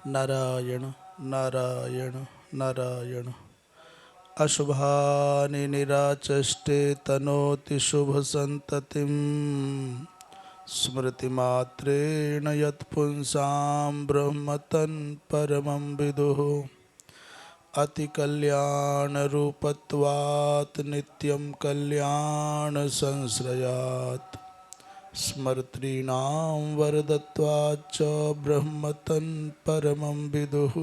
नारायण नारायण नारायण। अशुभानि निराचष्टे तनोति शुभसन्ततिं स्मृतिमात्रेण यत्पुंसां ब्रह्मतन् परमं विदुः। अतिकल्याणरूपत्वात् नित्यं कल्याणसंश्रयात् स्मर्तॄणां वरदत्वाच्च ब्रह्मतन् परमं विदुः।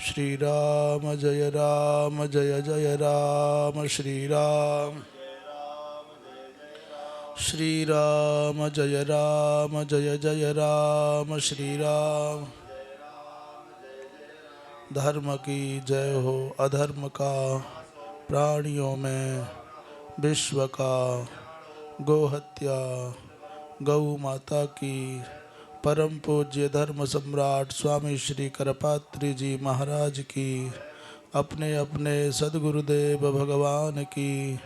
श्रीराम जय जय राम श्रीराम। श्रीराम जय जय राम श्रीराम। धर्म की जय हो अधर्म का प्राणियों में विश्व का। गोहत्या गौ माता की। परम पूज्य धर्म सम्राट स्वामी श्री करपात्री जी महाराज की। अपने अपने सद्गुरुदेव भगवान की।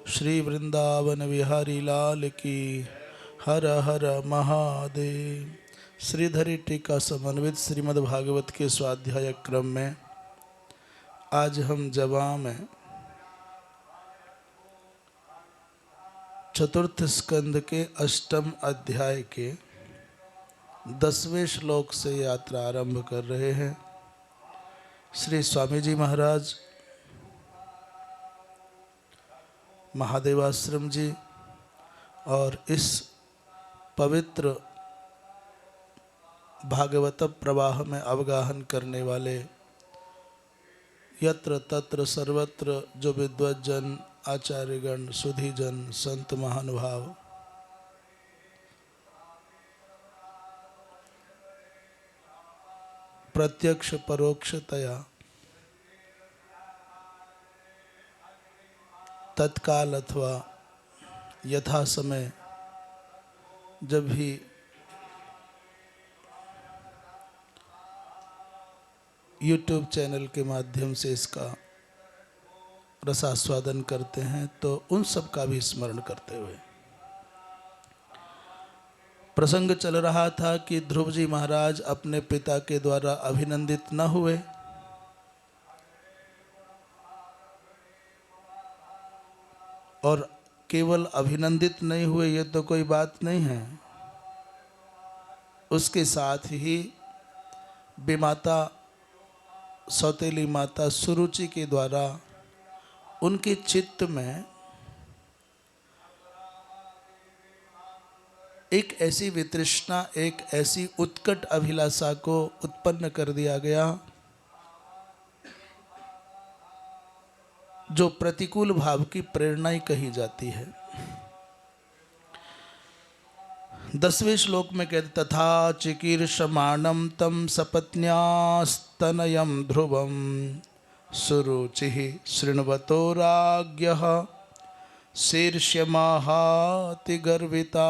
श्री वृंदावन विहारी लाल की। हर हर महादेव। श्रीधरी टीका समन्वित श्रीमद्भागवत के स्वाध्याय क्रम में आज हम जवा में चतुर्थ स्कंद के अष्टम अध्याय के 10वें श्लोक से यात्रा आरंभ कर रहे हैं। श्री स्वामी जी महाराज, महादेवाश्रम जी और इस पवित्र भागवत प्रवाह में अवगाहन करने वाले यत्र तत्र सर्वत्र जो विद्वज्जन आचार्यगण सुधीजन संत महानुभाव प्रत्यक्ष परोक्षतया तत्काल अथवा यथा समय जब भी YouTube चैनल के माध्यम से इसका रसास्वादन करते हैं तो उन सब का भी स्मरण करते हुए प्रसंग चल रहा था कि ध्रुव जी महाराज अपने पिता के द्वारा अभिनंदित न हुए और केवल अभिनंदित नहीं हुए ये तो कोई बात नहीं है, उसके साथ ही विमाता सौतेली माता सुरुचि के द्वारा उनके चित्त में एक ऐसी वितृष्णा, एक ऐसी उत्कट अभिलाषा को उत्पन्न कर दिया गया जो प्रतिकूल भाव की प्रेरणा ही कही जाती है। 10वें श्लोक में कहते तथा चिकीर्षमाणं तम सपत्न्यास्तनयं ध्रुवं सुरुचिः शृण्वतो राज्ञः शीर्ष्यमाहाति गर्विता।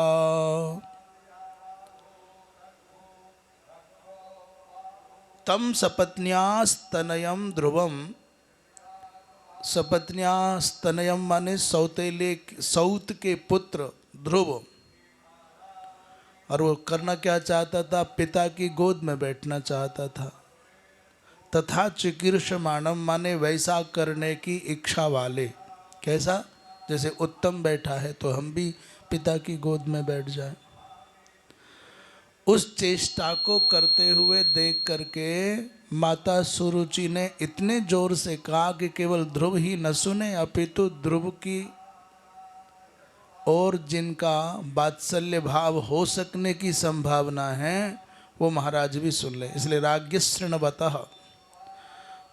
तम सपत्न्यास्तनयं ध्रुवं, सपत्न्यास्तनयं माने सौतेले सौत के पुत्र ध्रुव, और वो करना क्या चाहता था? पिता की गोद में बैठना चाहता था। तथा चिकीर्षमाणम माने वैसा करने की इच्छा वाले। कैसा? जैसे उत्तम बैठा है तो हम भी पिता की गोद में बैठ जाएं। उस चेष्टा को करते हुए देख करके माता सुरुचि ने इतने जोर से कहा कि केवल ध्रुव ही न सुने अपितु ध्रुव की और जिनका वात्सल्य भाव हो सकने की संभावना है वो महाराज भी सुन ले। इसलिए राज्ञ शृण्वतः,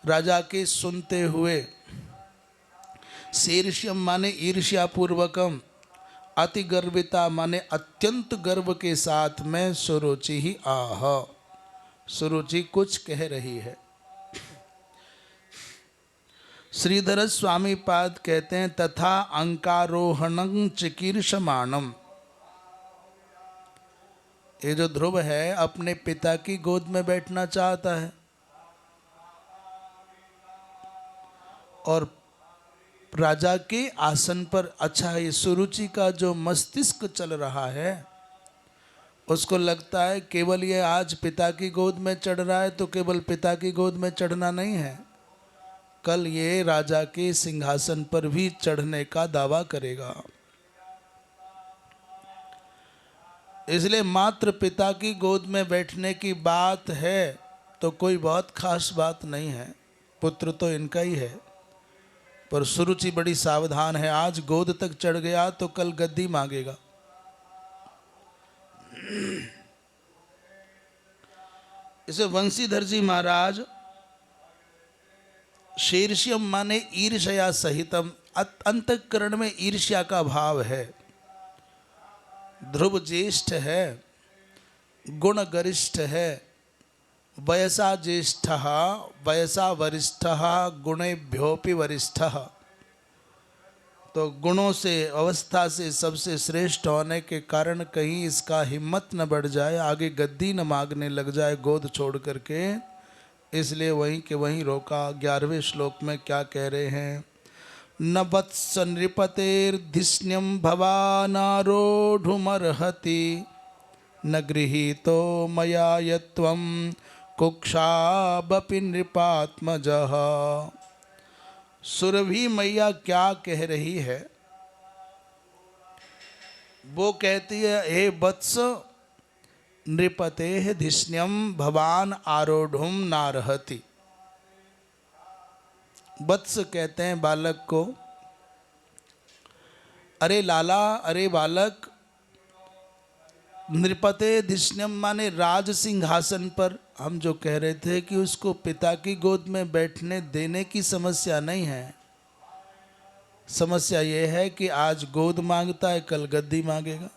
राजा के सुनते हुए, शीर्ष्यम माने ईर्ष्या पूर्वकम, अति गर्विता माने अत्यंत गर्व के साथ में सुरुचि ही आह, सुरुचि कुछ कह रही है। श्रीधर स्वामी पाद कहते हैं तथा अंकारोहणं चिकीर्षमाणम, ये जो ध्रुव है अपने पिता की गोद में बैठना चाहता है और राजा के आसन पर। अच्छा, ये सुरुचि का जो मस्तिष्क चल रहा है उसको लगता है केवल ये आज पिता की गोद में चढ़ रहा है तो केवल पिता की गोद में चढ़ना नहीं है, कल ये राजा के सिंहासन पर भी चढ़ने का दावा करेगा। इसलिए मात्र पिता की गोद में बैठने की बात है तो कोई बहुत खास बात नहीं है, पुत्र तो इनका ही है। पर सुरुचि बड़ी सावधान है, आज गोद तक चढ़ गया तो कल गद्दी मांगेगा। इसे वंशीधर जी महाराज शीर्ष्यम माने ईर्ष्या सहितम, अंतःकरण में ईर्ष्या का भाव है। ध्रुव ज्येष्ठ है, गुण गरिष्ठ है, वयसा ज्येष्ठ वयसा वरिष्ठ गुणेभ्योपि वरिष्ठ, तो गुणों से अवस्था से सबसे श्रेष्ठ होने के कारण कहीं इसका हिम्मत न बढ़ जाए, आगे गद्दी न मांगने लग जाए गोद छोड़ करके, इसलिए वहीं के वहीं रोका। 11वें श्लोक में क्या कह रहे हैं? न वत्स नृपतेर्धिष्ण्यं भवानारोढुमर्हति, न गृहीतो मया यत्वं कुक्षाबपि नृपात्मजः। सुरभि मैया क्या कह रही है? वो कहती है, हे वत्स नृपतेः धिष्ण्यं भवान आरोढ़ुम नारहति। वत्स कहते हैं बालक को। अरे लाला, अरे बालक, नृपते धिष्ण्यम माने राज सिंहासन पर। हम जो कह रहे थे कि उसको पिता की गोद में बैठने देने की समस्या नहीं है, समस्या यह है कि आज गोद मांगता है, कल गद्दी मांगेगा।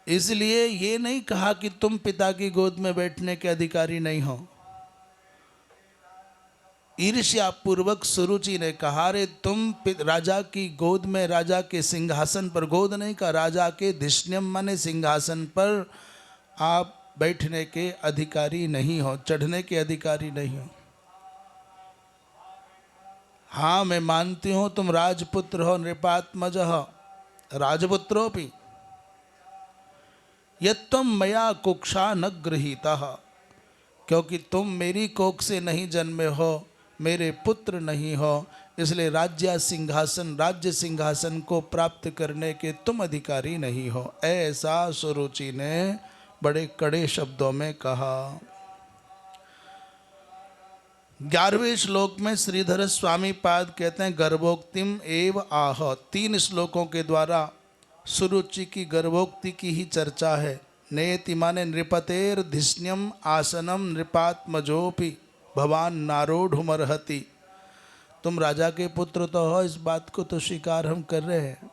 इसलिए ये नहीं कहा कि तुम पिता की गोद में बैठने के अधिकारी नहीं हो। ईर्ष्या पूर्वक सुरुचि ने कहा, रे तुम राजा की गोद में, राजा के सिंहासन पर, गोद नहीं का, राजा के धिष्ण्यम माने सिंहासन पर आप बैठने के अधिकारी नहीं हो, चढ़ने के अधिकारी नहीं हो। हाँ मैं मानती हूँ तुम राजपुत्र हो, नृपात्मज हो, राजपुत्रोपि यत्तम मया कुक्षा न गृहीता, क्योंकि तुम मेरी कोख से नहीं जन्मे हो, मेरे पुत्र नहीं हो, इसलिए राज्य सिंहासन को प्राप्त करने के तुम अधिकारी नहीं हो। ऐसा सुरुचि ने बड़े कड़े शब्दों में कहा। 11वें श्लोक में श्रीधर स्वामी पाद कहते हैं, गर्भोक्तिम एव आह। 3 श्लोकों के द्वारा सुरुचि की गर्भोक्ति की ही चर्चा है। नेति माने नृपतेर धिष्ण्यम आसनम नृपात्मजोपि भवान नारोढ़ुमर्हति। तुम राजा के पुत्र तो हो, इस बात को तो स्वीकार हम कर रहे हैं,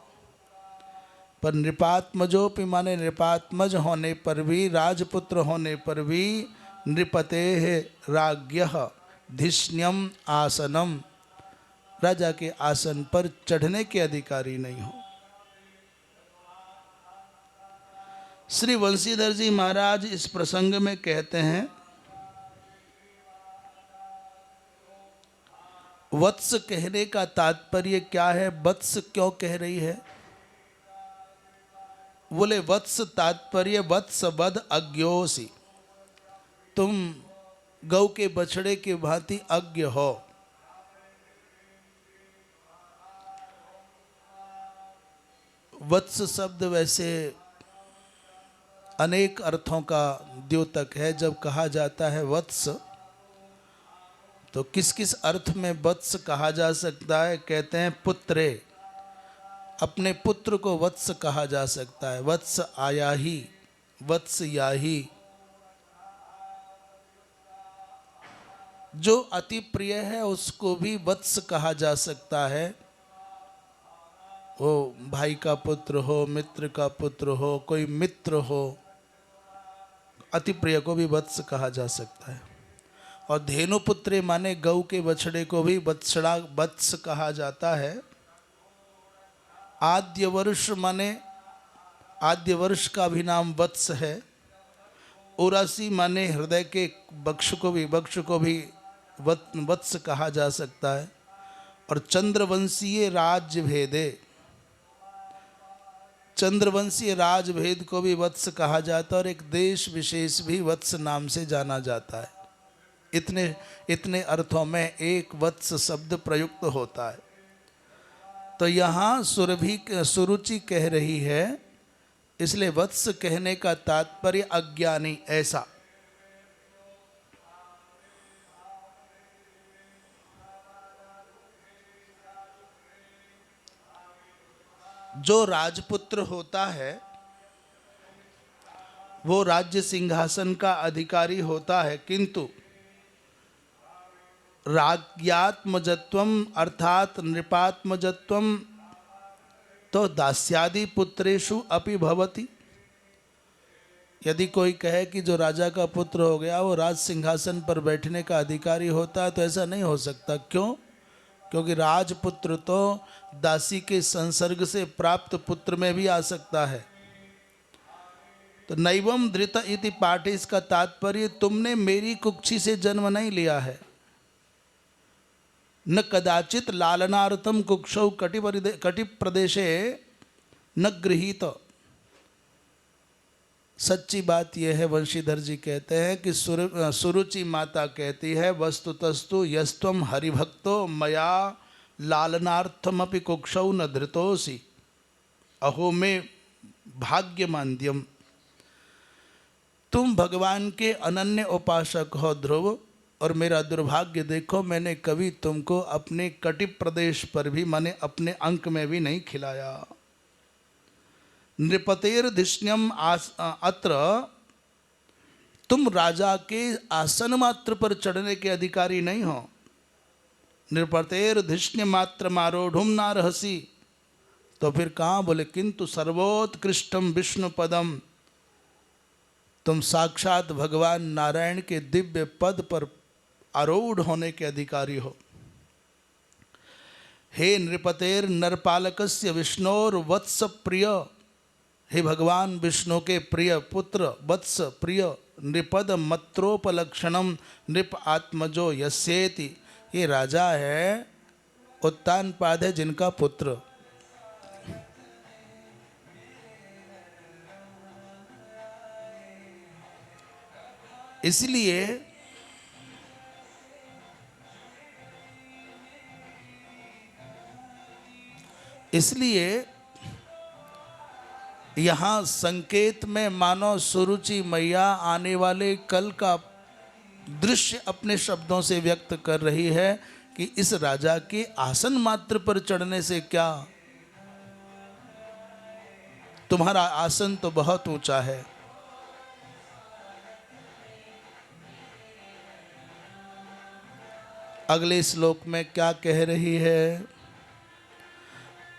पर नृपात्मजोपि माने नृपात्मज होने पर भी, राजपुत्र होने पर भी, नृपतेः राज्ञः धिष्ण्यम आसनम, राजा के आसन पर चढ़ने के अधिकारी नहीं हो। श्री वंशीधर जी महाराज इस प्रसंग में कहते हैं, वत्स कहने का तात्पर्य क्या है? वत्स क्यों कह रही है? बोले वत्स तात्पर्य वत्स वद अज्ञोसी, तुम गौ के बछड़े के भांति अज्ञ हो। वत्स शब्द वैसे अनेक अर्थों का द्योतक है। जब कहा जाता है वत्स, तो किस किस अर्थ में वत्स कहा जा सकता है? कहते हैं पुत्रे, अपने पुत्र को वत्स कहा जा सकता है। वत्स आया ही, वत्स याही, जो अति प्रिय है उसको भी वत्स कहा जा सकता है। वो भाई का पुत्र हो, मित्र का पुत्र हो, कोई मित्र हो, अति प्रिय को भी वत्स कहा जा सकता है। और धेनु पुत्रे माने गौ के बछड़े को भी वत्सड़ा, वत्स कहा जाता है। आद्य वर्ष माने, आद्य वर्ष का भी नाम वत्स है। उरासी माने हृदय के वक्ष को भी वत्स कहा जा सकता है। और चंद्रवंशीय राज्य भेदे, चंद्रवंशीय राजभेद को भी वत्स कहा जाता है और एक देश विशेष भी वत्स नाम से जाना जाता है। इतने इतने अर्थों में एक वत्स शब्द प्रयुक्त होता है। तो यहाँ सुरुचि कह रही है, इसलिए वत्स कहने का तात्पर्य अज्ञानी, ऐसा। जो राजपुत्र होता है वो राज्य सिंहासन का अधिकारी होता है, किंतु राज्ञात्मजत्वम अर्थात नृपात्मजत्वम तो दास्यादि पुत्रेषु अपि भवति। यदि कोई कहे कि जो राजा का पुत्र हो गया वो राज सिंहासन पर बैठने का अधिकारी होता है, तो ऐसा नहीं हो सकता। क्यों? क्योंकि राजपुत्र तो दासी के संसर्ग से प्राप्त पुत्र में भी आ सकता है। तो नैवम धृत इति पाठे, इसका तात्पर्य तुमने मेरी कुक्षी से जन्म नहीं लिया है। न कदाचित लालनार्थम कुक्षौ कटि प्रदेशे न गृहीत। सच्ची बात यह है, वंशीधर जी कहते हैं कि सुरुचि माता कहती है, वस्तुतस्तु यस्त्वम हरिभक्तो मया लालनार्थमपि कुक्षौ न धृतोसि अहो में भाग्यमान्द्यम। तुम भगवान के अनन्य उपासक हो ध्रुव, और मेरा दुर्भाग्य देखो, मैंने कभी तुमको अपने कटि प्रदेश पर भी, माने अपने अंक में भी नहीं खिलाया। नृपतेर्धिष्ण्यम अत्र, तुम राजा के आसन मात्र पर चढ़ने के अधिकारी नहीं हो। नृपतेर्धिष्ण्य मात्र मारोढ़ुम नारहसी, तो फिर कहाँ बोले किंतु सर्वोत्कृष्टम विष्णु पदम, तुम साक्षात भगवान नारायण के दिव्य पद पर आरूढ़ होने के अधिकारी हो। हे नृपतेर नरपालकस्य विष्णोर वत्स प्रिय, हे भगवान विष्णु के प्रिय पुत्र वत्स प्रिय नृपद मत्रोपलक्षणम नृप आत्मजो यस्येति। ये राजा है, उत्तानपाद है जिनका पुत्र। इसलिए यहाँ संकेत में मानो सुरुचि मैया आने वाले कल का दृश्य अपने शब्दों से व्यक्त कर रही है कि इस राजा के आसन मात्र पर चढ़ने से क्या, तुम्हारा आसन तो बहुत ऊंचा है। अगले श्लोक में क्या कह रही है?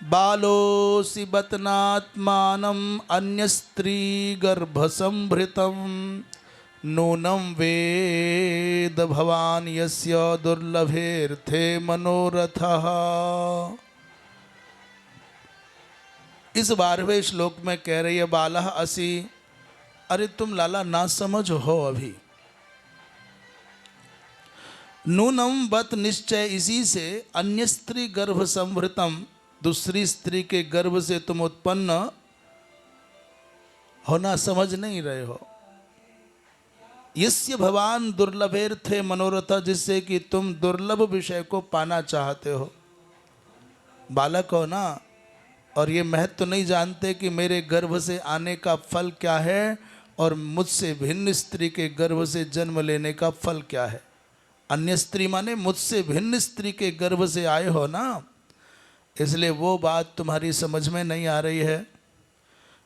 बालोऽसि बतनात्मानम् अन्य स्त्री गर्भसंभृतं नूनं वेद भवान यस्य दुर्लभेर्थे मनोरथः। इस 12वें श्लोक में कह रही है बालः असि, अरे तुम लाला ना समझ हो अभी। नूनम बत निश्चय, इसी से अन्य स्त्री गर्भ संभृतम, दूसरी स्त्री के गर्भ से तुम उत्पन्न होना समझ नहीं रहे हो। यस्य भवान दुर्लभेर्थे मनोरथ, जिससे कि तुम दुर्लभ विषय को पाना चाहते हो। बालक हो ना, और ये महत्व नहीं जानते कि मेरे गर्भ से आने का फल क्या है और मुझसे भिन्न स्त्री के गर्भ से जन्म लेने का फल क्या है। अन्य स्त्री माने मुझसे भिन्न स्त्री के गर्भ से आए हो ना, इसलिए वो बात तुम्हारी समझ में नहीं आ रही है।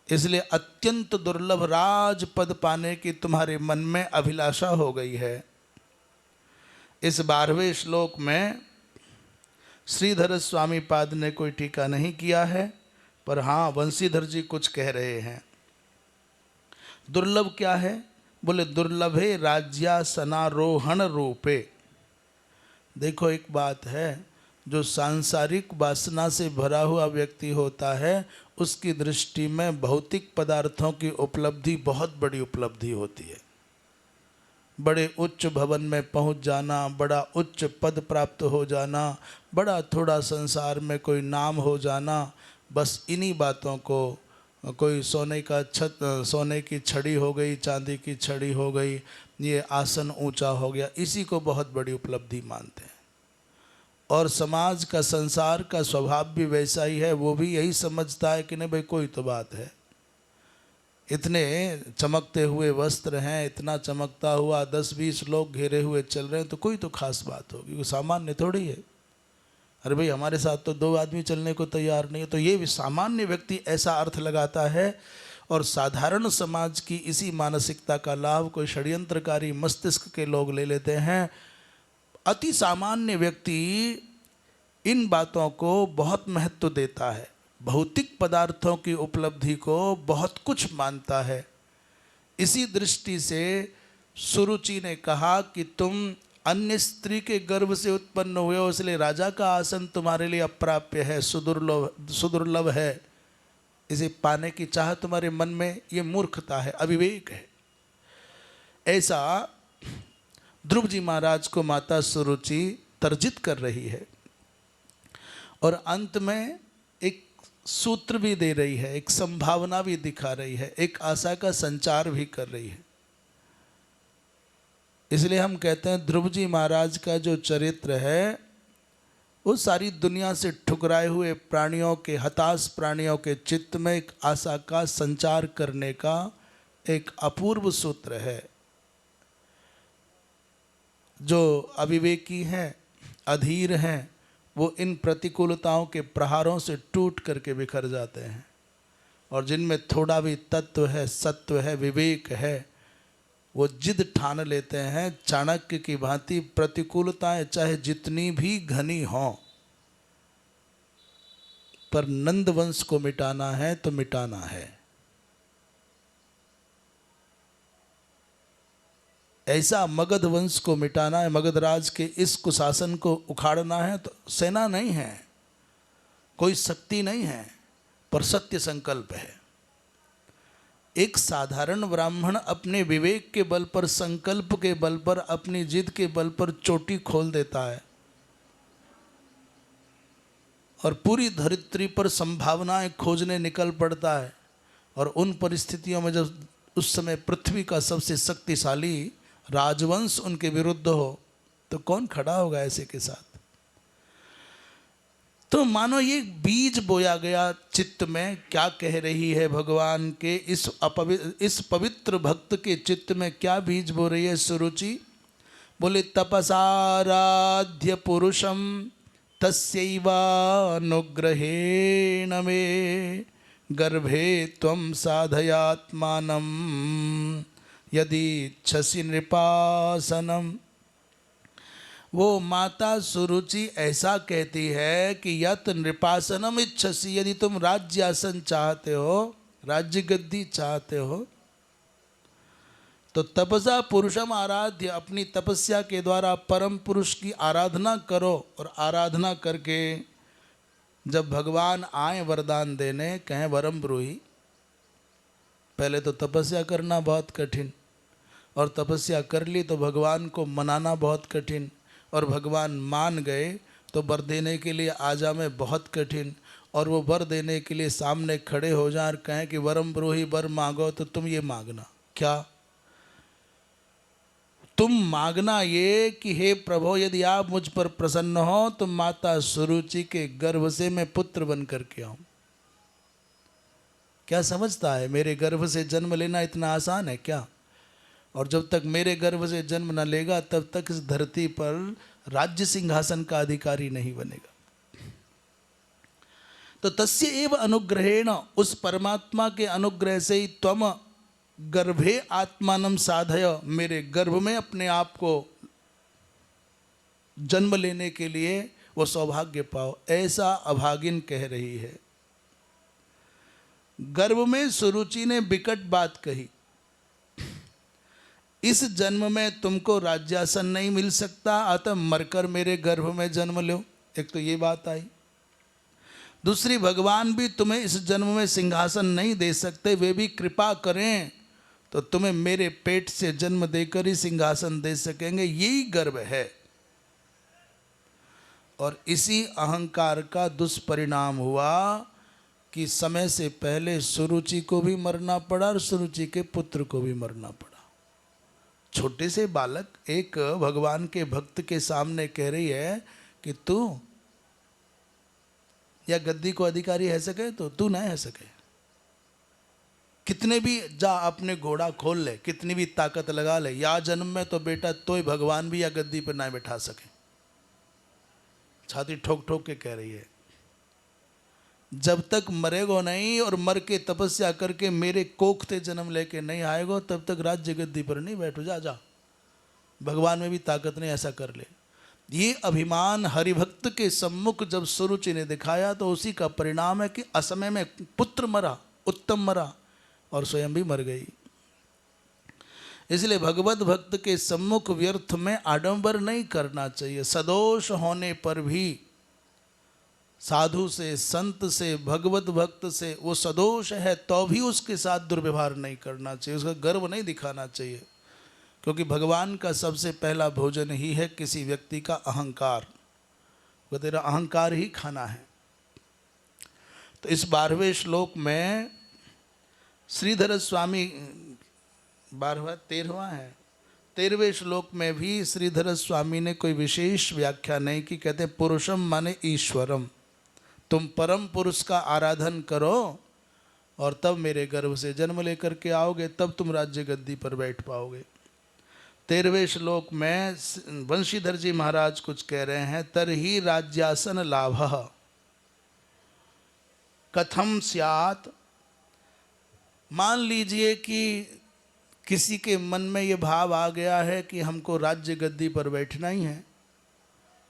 इसलिए अत्यंत दुर्लभ राजपद पाने की तुम्हारे मन में अभिलाषा हो गई है। इस 12वें श्लोक में श्रीधर स्वामी पाद ने कोई टीका नहीं किया है, पर हाँ वंशीधर जी कुछ कह रहे हैं। दुर्लभ क्या है? बोले दुर्लभे राज्यासनारोहण रूपे। देखो एक बात है, जो सांसारिक वासना से भरा हुआ व्यक्ति होता है उसकी दृष्टि में भौतिक पदार्थों की उपलब्धि बहुत बड़ी उपलब्धि होती है। बड़े उच्च भवन में पहुंच जाना, बड़ा उच्च पद प्राप्त हो जाना, बड़ा थोड़ा संसार में कोई नाम हो जाना, बस इन्हीं बातों को कोई सोने का छत, सोने की छड़ी हो गई, चांदी की छड़ी हो गई, ये आसन ऊंचा हो गया, इसी को बहुत बड़ी उपलब्धि मानते हैं। और समाज का, संसार का स्वभाव भी वैसा ही है, वो भी यही समझता है कि नहीं भाई कोई तो बात है, इतने चमकते हुए वस्त्र हैं, इतना चमकता हुआ 10-20 लोग घेरे हुए चल रहे हैं, तो कोई तो खास बात होगी, वो सामान्य थोड़ी है। अरे भाई हमारे साथ तो 2 आदमी चलने को तैयार नहीं है। तो ये सामान्य व्यक्ति ऐसा अर्थ लगाता है, और साधारण समाज की इसी मानसिकता का लाभ कोई षड्यंत्रकारी मस्तिष्क के लोग ले लेते हैं। अति सामान्य व्यक्ति इन बातों को बहुत महत्व देता है, भौतिक पदार्थों की उपलब्धि को बहुत कुछ मानता है। इसी दृष्टि से सुरुचि ने कहा कि तुम अन्य स्त्री के गर्भ से उत्पन्न हुए हो, इसलिए राजा का आसन तुम्हारे लिए अप्राप्य है, सुदुर्लभ है, इसे पाने की चाह तुम्हारे मन में, ये मूर्खता है, अविवेक है। ऐसा ध्रुव जी महाराज को माता सुरुचि तर्जित कर रही है, और अंत में एक सूत्र भी दे रही है, एक संभावना भी दिखा रही है, एक आशा का संचार भी कर रही है। इसलिए हम कहते हैं ध्रुव जी महाराज का जो चरित्र है वो सारी दुनिया से ठुकराए हुए प्राणियों के, हताश प्राणियों के चित्त में एक आशा का संचार करने का एक अपूर्व सूत्र है। जो अविवेकी हैं, अधीर हैं, वो इन प्रतिकूलताओं के प्रहारों से टूट करके बिखर जाते हैं, और जिनमें थोड़ा भी तत्व है, सत्व है, विवेक है, वो जिद ठान लेते हैं चाणक्य की भांति, प्रतिकूलताएं चाहे जितनी भी घनी हों, पर नंद वंश को मिटाना है तो मिटाना है। ऐसा मगध वंश को मिटाना है, मगध राज के इस कुशासन को उखाड़ना है, तो सेना नहीं है, कोई शक्ति नहीं है, पर सत्य संकल्प है। एक साधारण ब्राह्मण अपने विवेक के बल पर, संकल्प के बल पर, अपनी जिद के बल पर चोटी खोल देता है, और पूरी धरित्री पर संभावनाएं खोजने निकल पड़ता है। और उन परिस्थितियों में जब उस समय पृथ्वी का सबसे शक्तिशाली राजवंश उनके विरुद्ध हो, तो कौन खड़ा होगा ऐसे के साथ? तो मानो ये बीज बोया गया चित्त में। क्या कह रही है भगवान के इस पवित्र भक्त के चित्त में क्या बीज बो रही है सुरुचि? बोले तपसाराध्य पुरुषम तस्यैवानुग्रहेण मे गर्भे त्वं साधयात्मानं यदि इच्छसि नृपासनम। वो माता सुरुचि ऐसा कहती है कि यत नृपासनम इच्छसि, यदि तुम राज्यासन चाहते हो, राज्य गद्दी चाहते हो, तो तपसा पुरुषम आराध्य, अपनी तपस्या के द्वारा परम पुरुष की आराधना करो। और आराधना करके जब भगवान आए वरदान देने, कहें वरम ब्रूहि, पहले तो तपस्या करना बहुत कठिन, और तपस्या कर ली तो भगवान को मनाना बहुत कठिन, और भगवान मान गए तो वर देने के लिए आ जा में बहुत कठिन। और वो वर देने के लिए सामने खड़े हो जाए और कहें कि वरम ब्रूहि, वर मांगो, तो तुम ये मांगना क्या? तुम मांगना ये कि हे प्रभु, यदि आप मुझ पर प्रसन्न हो तो माता सुरुचि के गर्भ से मैं पुत्र बन करके आऊं। क्या समझता है मेरे गर्भ से जन्म लेना इतना आसान है क्या? और जब तक मेरे गर्भ से जन्म न लेगा तब तक इस धरती पर राज्य सिंहासन का अधिकारी नहीं बनेगा। तो तस्य एव अनुग्रहेण, उस परमात्मा के अनुग्रह से ही त्वम गर्भे आत्मानं साधय, मेरे गर्भ में अपने आप को जन्म लेने के लिए वो सौभाग्य पाओ, ऐसा अभागिन कह रही है। गर्भ में सुरुचि ने विकट बात कही, इस जन्म में तुमको राज्यासन नहीं मिल सकता, अतः मरकर मेरे गर्भ में जन्म लो। एक तो ये बात आई। दूसरी, भगवान भी तुम्हें इस जन्म में सिंहासन नहीं दे सकते, वे भी कृपा करें तो तुम्हें मेरे पेट से जन्म देकर ही सिंहासन दे सकेंगे। यही गर्व है। और इसी अहंकार का दुष्परिणाम हुआ कि समय से पहले सुरुचि को भी मरना पड़ा और सुरुचि के पुत्र को भी मरना पड़ा। छोटे से बालक एक भगवान के भक्त के सामने कह रही है कि तू या गद्दी को अधिकारी है सके तो तू नहीं है सके। कितने भी जा अपने घोड़ा खोल ले, कितनी भी ताकत लगा ले, या जन्म में तो बेटा तोय भगवान भी या गद्दी पर ना बैठा सके। छाती ठोक ठोक के कह रही है, जब तक मरेगो नहीं और मर के तपस्या करके मेरे कोखते जन्म लेके नहीं आएगो तब तक राज्य गद्दी पर नहीं बैठो। जा जा, भगवान में भी ताकत नहीं, ऐसा कर ले। ये अभिमान हरिभक्त के सम्मुख जब सुरुचि ने दिखाया तो उसी का परिणाम है कि असमय में पुत्र मरा, उत्तम मरा और स्वयं भी मर गई। इसलिए भगवत भक्त के सम्मुख व्यर्थ में आडंबर नहीं करना चाहिए। सदोष होने पर भी साधु से, संत से, भगवत भक्त से वो सदोष है तो भी उसके साथ दुर्व्यवहार नहीं करना चाहिए, उसका गर्व नहीं दिखाना चाहिए। क्योंकि भगवान का सबसे पहला भोजन ही है किसी व्यक्ति का अहंकार, वो तेरा अहंकार ही खाना है। तो इस 12वें श्लोक में श्रीधर स्वामी 13वां है, 13वें श्लोक में भी श्रीधर स्वामी ने कोई विशेष व्याख्या नहीं की। कहते पुरुषम माने ईश्वरम, तुम परम पुरुष का आराधन करो और तब मेरे गर्भ से जन्म लेकर के आओगे, तब तुम राज्य गद्दी पर बैठ पाओगे। 13वें श्लोक में वंशीधर जी महाराज कुछ कह रहे हैं, तरही राज्यासन लाभः कथम स्यात्। मान लीजिए कि किसी के मन में ये भाव आ गया है कि हमको राज्य गद्दी पर बैठना ही है।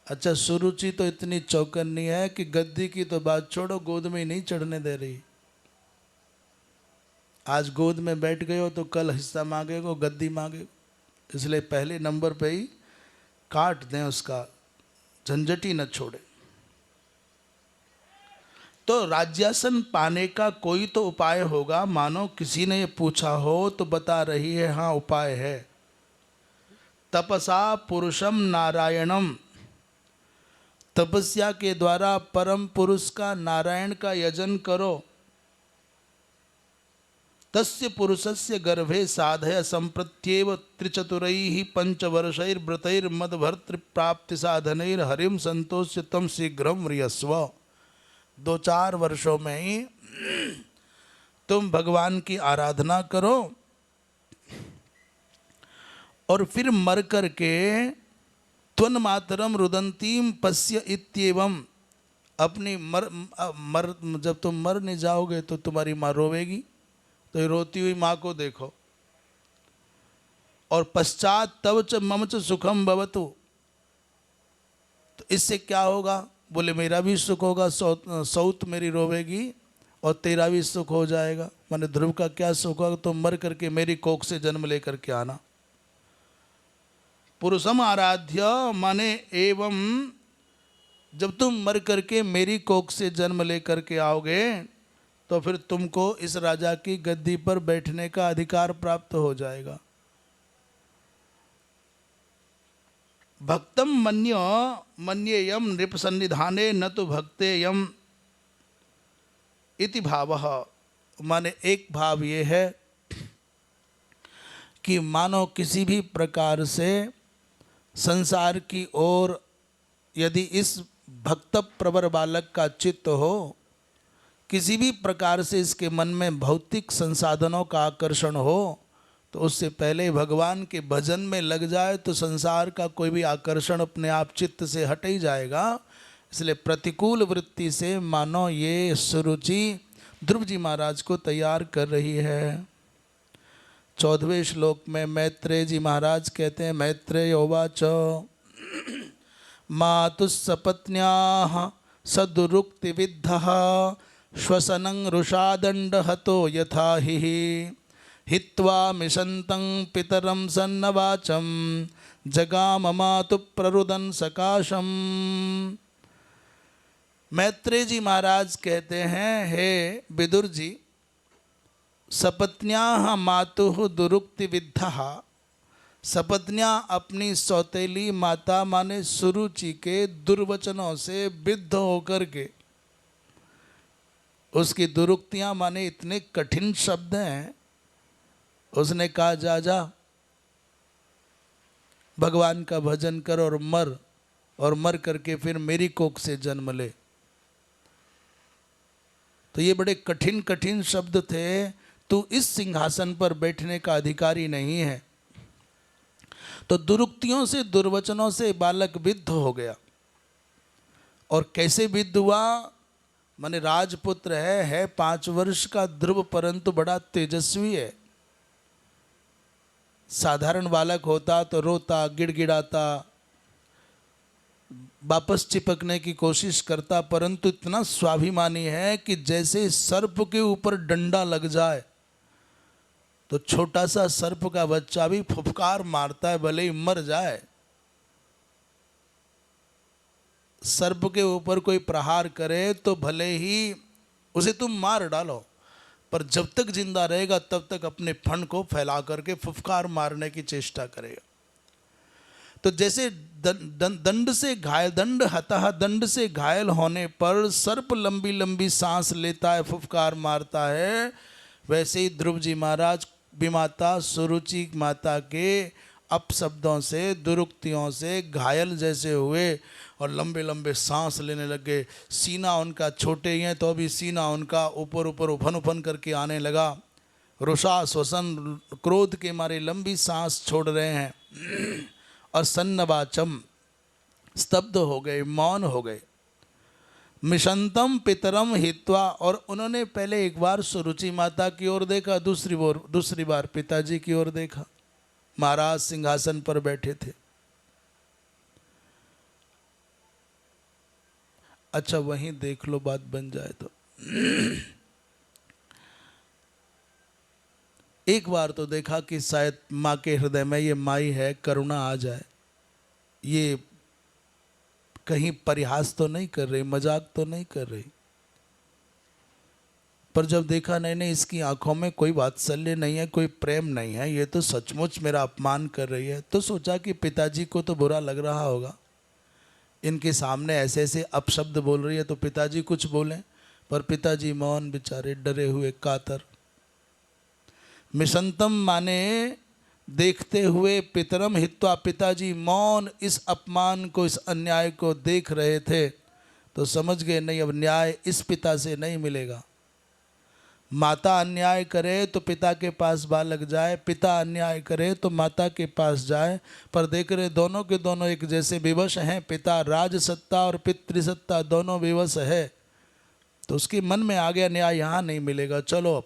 अच्छा, सुरुचि तो इतनी चौकन्नी है कि गद्दी की तो बात छोड़ो, गोद में ही नहीं चढ़ने दे रही। आज गोद में बैठ गए हो तो कल हिस्सा मांगेगो, गद्दी मांगेगो। इसलिए पहले नंबर पे ही काट दें, उसका झंझट ही न छोड़े। तो राज्यासन पाने का कोई तो उपाय होगा। मानो किसी ने ये पूछा हो तो बता रही है, हाँ उपाय है। तपसा पुरुषम नारायणम, तपस्या के द्वारा परम पुरुष का, नारायण का यजन करो। तस्य पुरुषस्य गर्भे साधय संप्रत्येव त्रिचतुरैः पंचवर्षैर्व्रतैर्मदभर्तृ प्राप्ति साधनैर् हरिम संतोष्य तम शीघ्रम म्रियस्व। 2-4 वर्षों में ही तुम भगवान की आराधना करो और फिर मर करके त्वन मातरम रुदंतीम पश्य इत्येवम, अपनी जब तुम मर नहीं जाओगे तो तुम्हारी माँ रोवेगी, तो ये रोती हुई माँ को देखो। और पश्चात तव च मम च सुखम भवतु, तो इससे क्या होगा? बोले मेरा भी सुख होगा, सौत मेरी रोवेगी और तेरा भी सुख हो जाएगा। माने ध्रुव का क्या सुख होगा? तो मर करके मेरी कोख से जन्म लेकर के आना। पुरुषम आराध्य माने एवं, जब तुम मर करके मेरी कोख से जन्म लेकर के आओगे तो फिर तुमको इस राजा की गद्दी पर बैठने का अधिकार प्राप्त हो जाएगा। भक्तम मन्येयम नृप सन्निधाने न तो भक्तेयम इति भावः। माने एक भाव ये है कि मानो किसी भी प्रकार से संसार की ओर यदि इस भक्त प्रवर बालक का चित्त हो, किसी भी प्रकार से इसके मन में भौतिक संसाधनों का आकर्षण हो, तो उससे पहले भगवान के भजन में लग जाए तो संसार का कोई भी आकर्षण अपने आप चित्त से हट ही जाएगा। इसलिए प्रतिकूल वृत्ति से मानो ये सुरुचि ध्रुव जी महाराज को तैयार कर रही है। 14वें श्लोक में मैत्रेय जी महाराज कहते हैं, मैत्रेय उवाच मातुस्सपत्न्याः सदुरुक्ति विद्धः श्वसनं रुषादंड हतो यथा हित्वा मिशन्तं पितरं सन्नवाचं जगाम मातु प्ररुदन सकाशम। मैत्रेय जी महाराज कहते हैं, हे विदुर जी, सपत्न्याः मातुः दुरुक्ति विद्धः, सपत्नियाँ अपनी सौतेली माता माने सुरुचि के दुर्वचनों से विद्ध होकर के उसकी दुरुक्तियां माने इतने कठिन शब्द हैं। उसने कहा जा जा भगवान का भजन कर और मर करके फिर मेरी कोख से जन्म ले। तो ये बड़े कठिन कठिन शब्द थे। तू इस सिंहासन पर बैठने का अधिकारी नहीं है। तो दुरुक्तियों से दुर्वचनों से बालक विद्ध हो गया। और कैसे विद्ध हुआ? माने राजपुत्र है 5 वर्ष का ध्रुव, परंतु बड़ा तेजस्वी है। साधारण बालक होता तो रोता, गिड़गिड़ाता, वापस चिपकने की कोशिश करता, परंतु इतना स्वाभिमानी है कि जैसे सर्प के ऊपर डंडा लग जाए तो छोटा सा सर्प का बच्चा भी फुफकार मारता है, भले ही मर जाए। सर्प के ऊपर कोई प्रहार करे तो भले ही उसे तुम मार डालो, पर जब तक जिंदा रहेगा तब तक अपने फण को फैला करके फुफकार मारने की चेष्टा करेगा। तो जैसे दंड से घायल, दंड हतः दंड से घायल होने पर सर्प लंबी लंबी सांस लेता है, फुफकार मारता है, वैसे ही ध्रुव जी महाराज विमाता सुरुचि माता के अपशब्दों से, दुरुक्तियों से घायल जैसे हुए और लंबे लंबे सांस लेने लगे। सीना उनका छोटे ही हैं तो अभी सीना उनका ऊपर ऊपर उफन उफन करके आने लगा। रुषा श्वसन क्रोध के मारे लंबी सांस छोड़ रहे हैं और सन्नवाचम स्तब्ध हो गए, मौन हो गए। मिशंतम पितरम हित्वा, और उन्होंने पहले एक बार सुरुचि माता की ओर देखा, दूसरी बार पिताजी की ओर देखा। महाराज सिंहासन पर बैठे थे। अच्छा वहीं देख लो, बात बन जाए तो। एक बार तो देखा कि शायद माँ के हृदय में ये माई है, करुणा आ जाए, ये कहीं परिहास तो नहीं कर रही, मजाक तो नहीं कर रही। पर जब देखा नहीं नहीं, इसकी आंखों में कोई वात्सल्य नहीं है, कोई प्रेम नहीं है, ये तो सचमुच मेरा अपमान कर रही है, तो सोचा कि पिताजी को तो बुरा लग रहा होगा, इनके सामने ऐसे ऐसे अपशब्द बोल रही है तो पिताजी कुछ बोलें। पर पिताजी मौन, बेचारे डरे हुए, कातर। मिशंतम माने देखते हुए, पितरम हित्वा, पिताजी मौन इस अपमान को, इस अन्याय को देख रहे थे। तो समझ गए नहीं, अब न्याय इस पिता से नहीं मिलेगा। माता अन्याय करे तो पिता के पास बालक जाए, पिता अन्याय करे तो माता के पास जाए, पर देख रहे दोनों के दोनों एक जैसे विवश हैं। पिता राजसत्ता और पितृसत्ता दोनों विवश है, तो उसके मन में आ गया न्याय यहाँ नहीं मिलेगा, चलो अब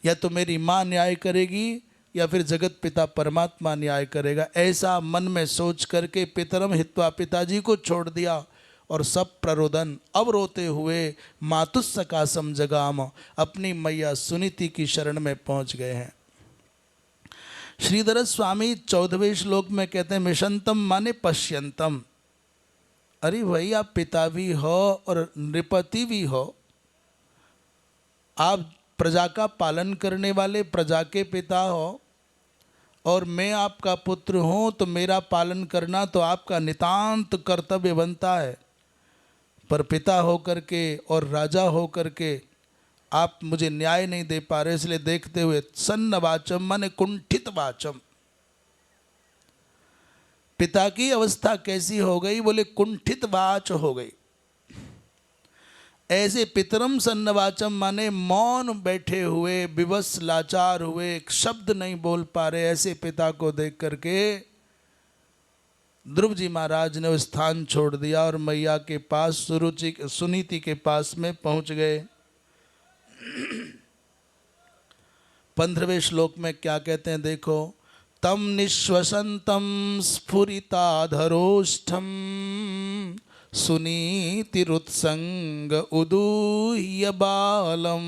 या तो मेरी माँ न्याय करेगी या फिर जगत पिता परमात्मा न्याय करेगा। ऐसा मन में सोच करके पितरम हित्वा, पिताजी को छोड़ दिया और सब प्ररोदन अब रोते हुए मातुस्सकासम जगाम, अपनी मैया सुनीति की शरण में पहुंच गए हैं। श्रीधर स्वामी 14वें श्लोक में कहते हैं मिशंतम माने पश्यंतम। अरे भाई आप पिता भी हो और नृपति भी हो, आप प्रजा का पालन करने वाले प्रजा के पिता हो, और मैं आपका पुत्र हूँ तो मेरा पालन करना तो आपका नितांत कर्तव्य बनता है। पर पिता होकर के और राजा होकर के आप मुझे न्याय नहीं दे पा रहे, इसलिए देखते हुए सन्न वाचम माने कुंठित वाचम। पिता की अवस्था कैसी हो गई? बोले कुंठित वाच हो गई। ऐसे पितरम सन्नवाचम माने मौन बैठे हुए, विवश लाचार हुए, एक शब्द नहीं बोल पा रहे, ऐसे पिता को देख करके ध्रुव जी महाराज ने वो स्थान छोड़ दिया और मैया के पास सुनीति के पास में पहुंच गए। 15वें श्लोक में क्या कहते हैं देखो, तम निश्वसंतम स्फुरिताधरोष्ठम सुनीतिरुत्संग उदूह्य बालम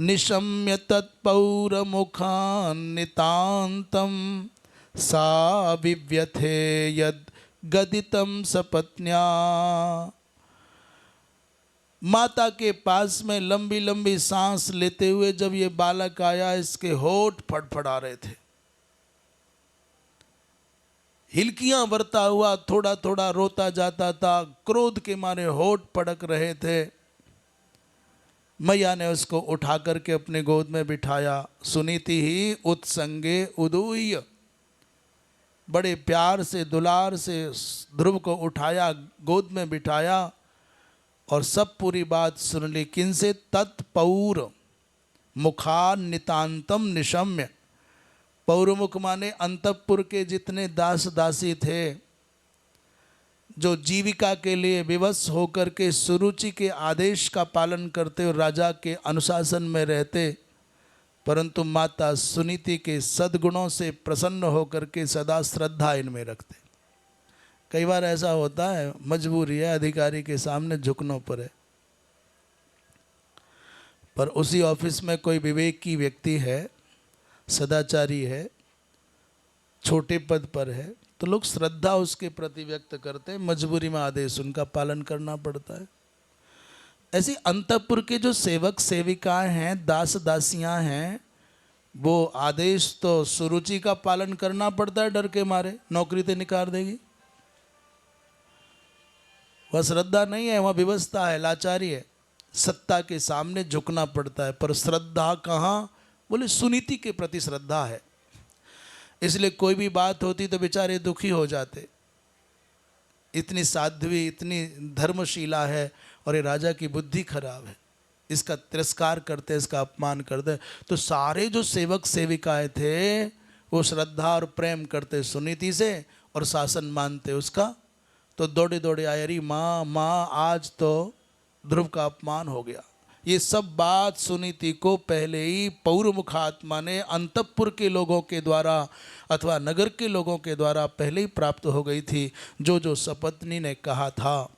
निशम्य तत्पौरमुखान्नितान्तं सा विव्यथे यद गदितं सपत्न्या। माता के पास में लंबी लंबी सांस लेते हुए जब ये बालक आया, इसके होठ फड़फड़ा रहे थे, हिलकियां बरता हुआ थोड़ा थोड़ा रोता जाता था, क्रोध के मारे होठ पड़क रहे थे। मैया ने उसको उठा करके अपने गोद में बिठाया। सुनीति ही उत्संगे उदूय, बड़े प्यार से दुलार से ध्रुव को उठाया, गोद में बिठाया और सब पूरी बात सुन ली। किनसे? तत्पौर मुखा नितांतम निशम्य। पौरमुख माने अंतपुर के जितने दास दासी थे, जो जीविका के लिए विवश होकर के सुरुचि के आदेश का पालन करते और राजा के अनुशासन में रहते, परंतु माता सुनीति के सद्गुणों से प्रसन्न होकर के सदा श्रद्धा इनमें रखते। कई बार ऐसा होता है, मजबूरी है, अधिकारी के सामने झुकना पड़े, पर उसी ऑफिस में कोई विवेक की व्यक्ति है, सदाचारी है, छोटे पद पर है, तो लोग श्रद्धा उसके प्रति व्यक्त करते हैं, मजबूरी में आदेश उनका पालन करना पड़ता है। ऐसी अंतपुर के जो सेवक सेविकाएं हैं, दास दासियां हैं, वो आदेश तो सुरुचि का पालन करना पड़ता है, डर के मारे नौकरी से निकाल देगी। वह श्रद्धा नहीं है, वह विवशता है, लाचारी है, सत्ता के सामने झुकना पड़ता है। पर श्रद्धा कहाँ? बोले सुनीति के प्रति श्रद्धा है, इसलिए कोई भी बात होती तो बेचारे दुखी हो जाते। इतनी साध्वी, इतनी धर्मशीला है और ये राजा की बुद्धि खराब है, इसका तिरस्कार करते, इसका अपमान करते। तो सारे जो सेवक सेविकाएं थे वो श्रद्धा और प्रेम करते सुनीति से और शासन मानते उसका। तो दौड़े दौड़े आए, अरे माँ माँ, आज तो ध्रुव का अपमान हो गया। ये सब बात सुनीति को पहले ही पौरमुखात्मा ने अंतपुर के लोगों के द्वारा अथवा नगर के लोगों के द्वारा पहले ही प्राप्त हो गई थी, जो जो सपत्नी ने कहा था।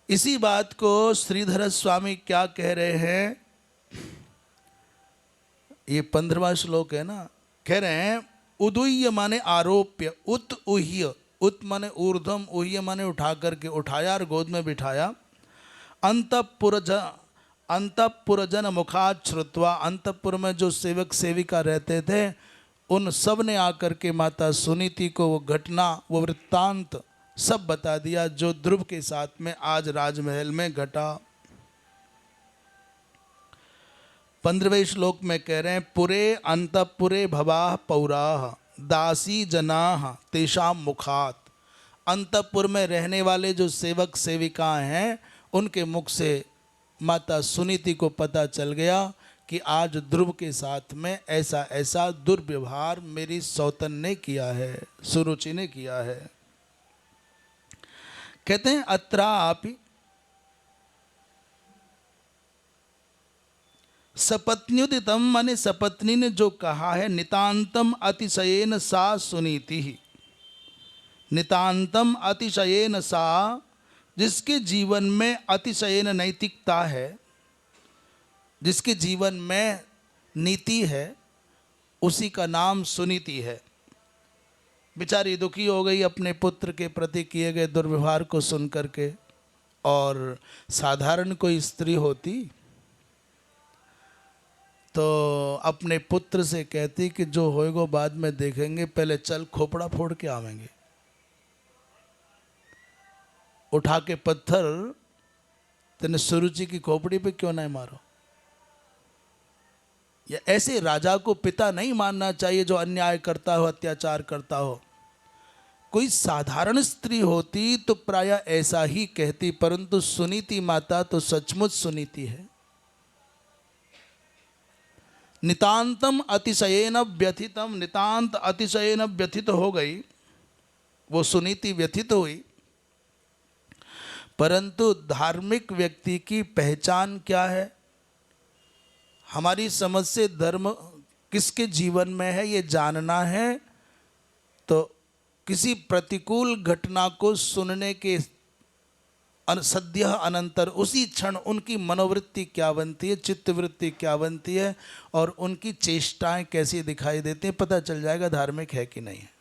इसी बात को श्रीधर स्वामी क्या कह रहे हैं? ये 15वां श्लोक है ना, कह रहे हैं उदुह्य माने आरोप्य, उत उह्य, उत माने ऊर्ध्वम, उह्य माने उठा करके, उठाया और गोद में बिठाया। अंतपुरजन मुखात श्रुत्वा, अंतपुर में जो सेवक सेविका रहते थे उन सब ने आकर के माता सुनीति को वो घटना, वो वृत्तांत सब बता दिया जो ध्रुव के साथ में आज राजमहल में घटा। 15वें श्लोक में कह रहे हैं पुरे अंतपुरे भवाः पौराः दासी जनाः तेषाम मुखात। अंतपुर में रहने वाले जो सेवक सेविकाएं हैं उनके मुख से माता सुनीति को पता चल गया कि आज ध्रुव के साथ में ऐसा ऐसा दुर्व्यवहार मेरी सौतन ने किया है, सुरुचि ने किया है। कहते हैं अत्रापि सपत्न्युदितम, माने सपत्नी ने जो कहा है, नितांतम अतिशयेन सा सुनीति ही, नितांतम अतिशयेन सा, जिसके जीवन में अतिशयन नैतिकता है, जिसके जीवन में नीति है, उसी का नाम सुनीति है। बेचारी दुखी हो गई अपने पुत्र के प्रति किए गए दुर्व्यवहार को सुन करके। और साधारण कोई स्त्री होती तो अपने पुत्र से कहती कि जो होएगा बाद में देखेंगे, पहले चल खोपड़ा फोड़ के आवेंगे। उठा के पत्थर तेने सुरुचि की खोपड़ी पे क्यों नहीं मारो। या ऐसे राजा को पिता नहीं मानना चाहिए जो अन्याय करता हो, अत्याचार करता हो। कोई साधारण स्त्री होती तो प्रायः ऐसा ही कहती, परंतु सुनीति माता तो सचमुच सुनीति है। नितांतम अतिशयेन व्यथितम, नितांत अतिशयेन व्यथित हो गई, वो सुनीति व्यथित हुई। परंतु धार्मिक व्यक्ति की पहचान क्या है? हमारी समझ से धर्म किसके जीवन में है ये जानना है, तो किसी प्रतिकूल घटना को सुनने के सद्य अनंतर उसी क्षण उनकी मनोवृत्ति क्या बनती है, चित्तवृत्ति क्या बनती है और उनकी चेष्टाएं कैसी दिखाई देती हैं, पता चल जाएगा धार्मिक है कि नहीं है।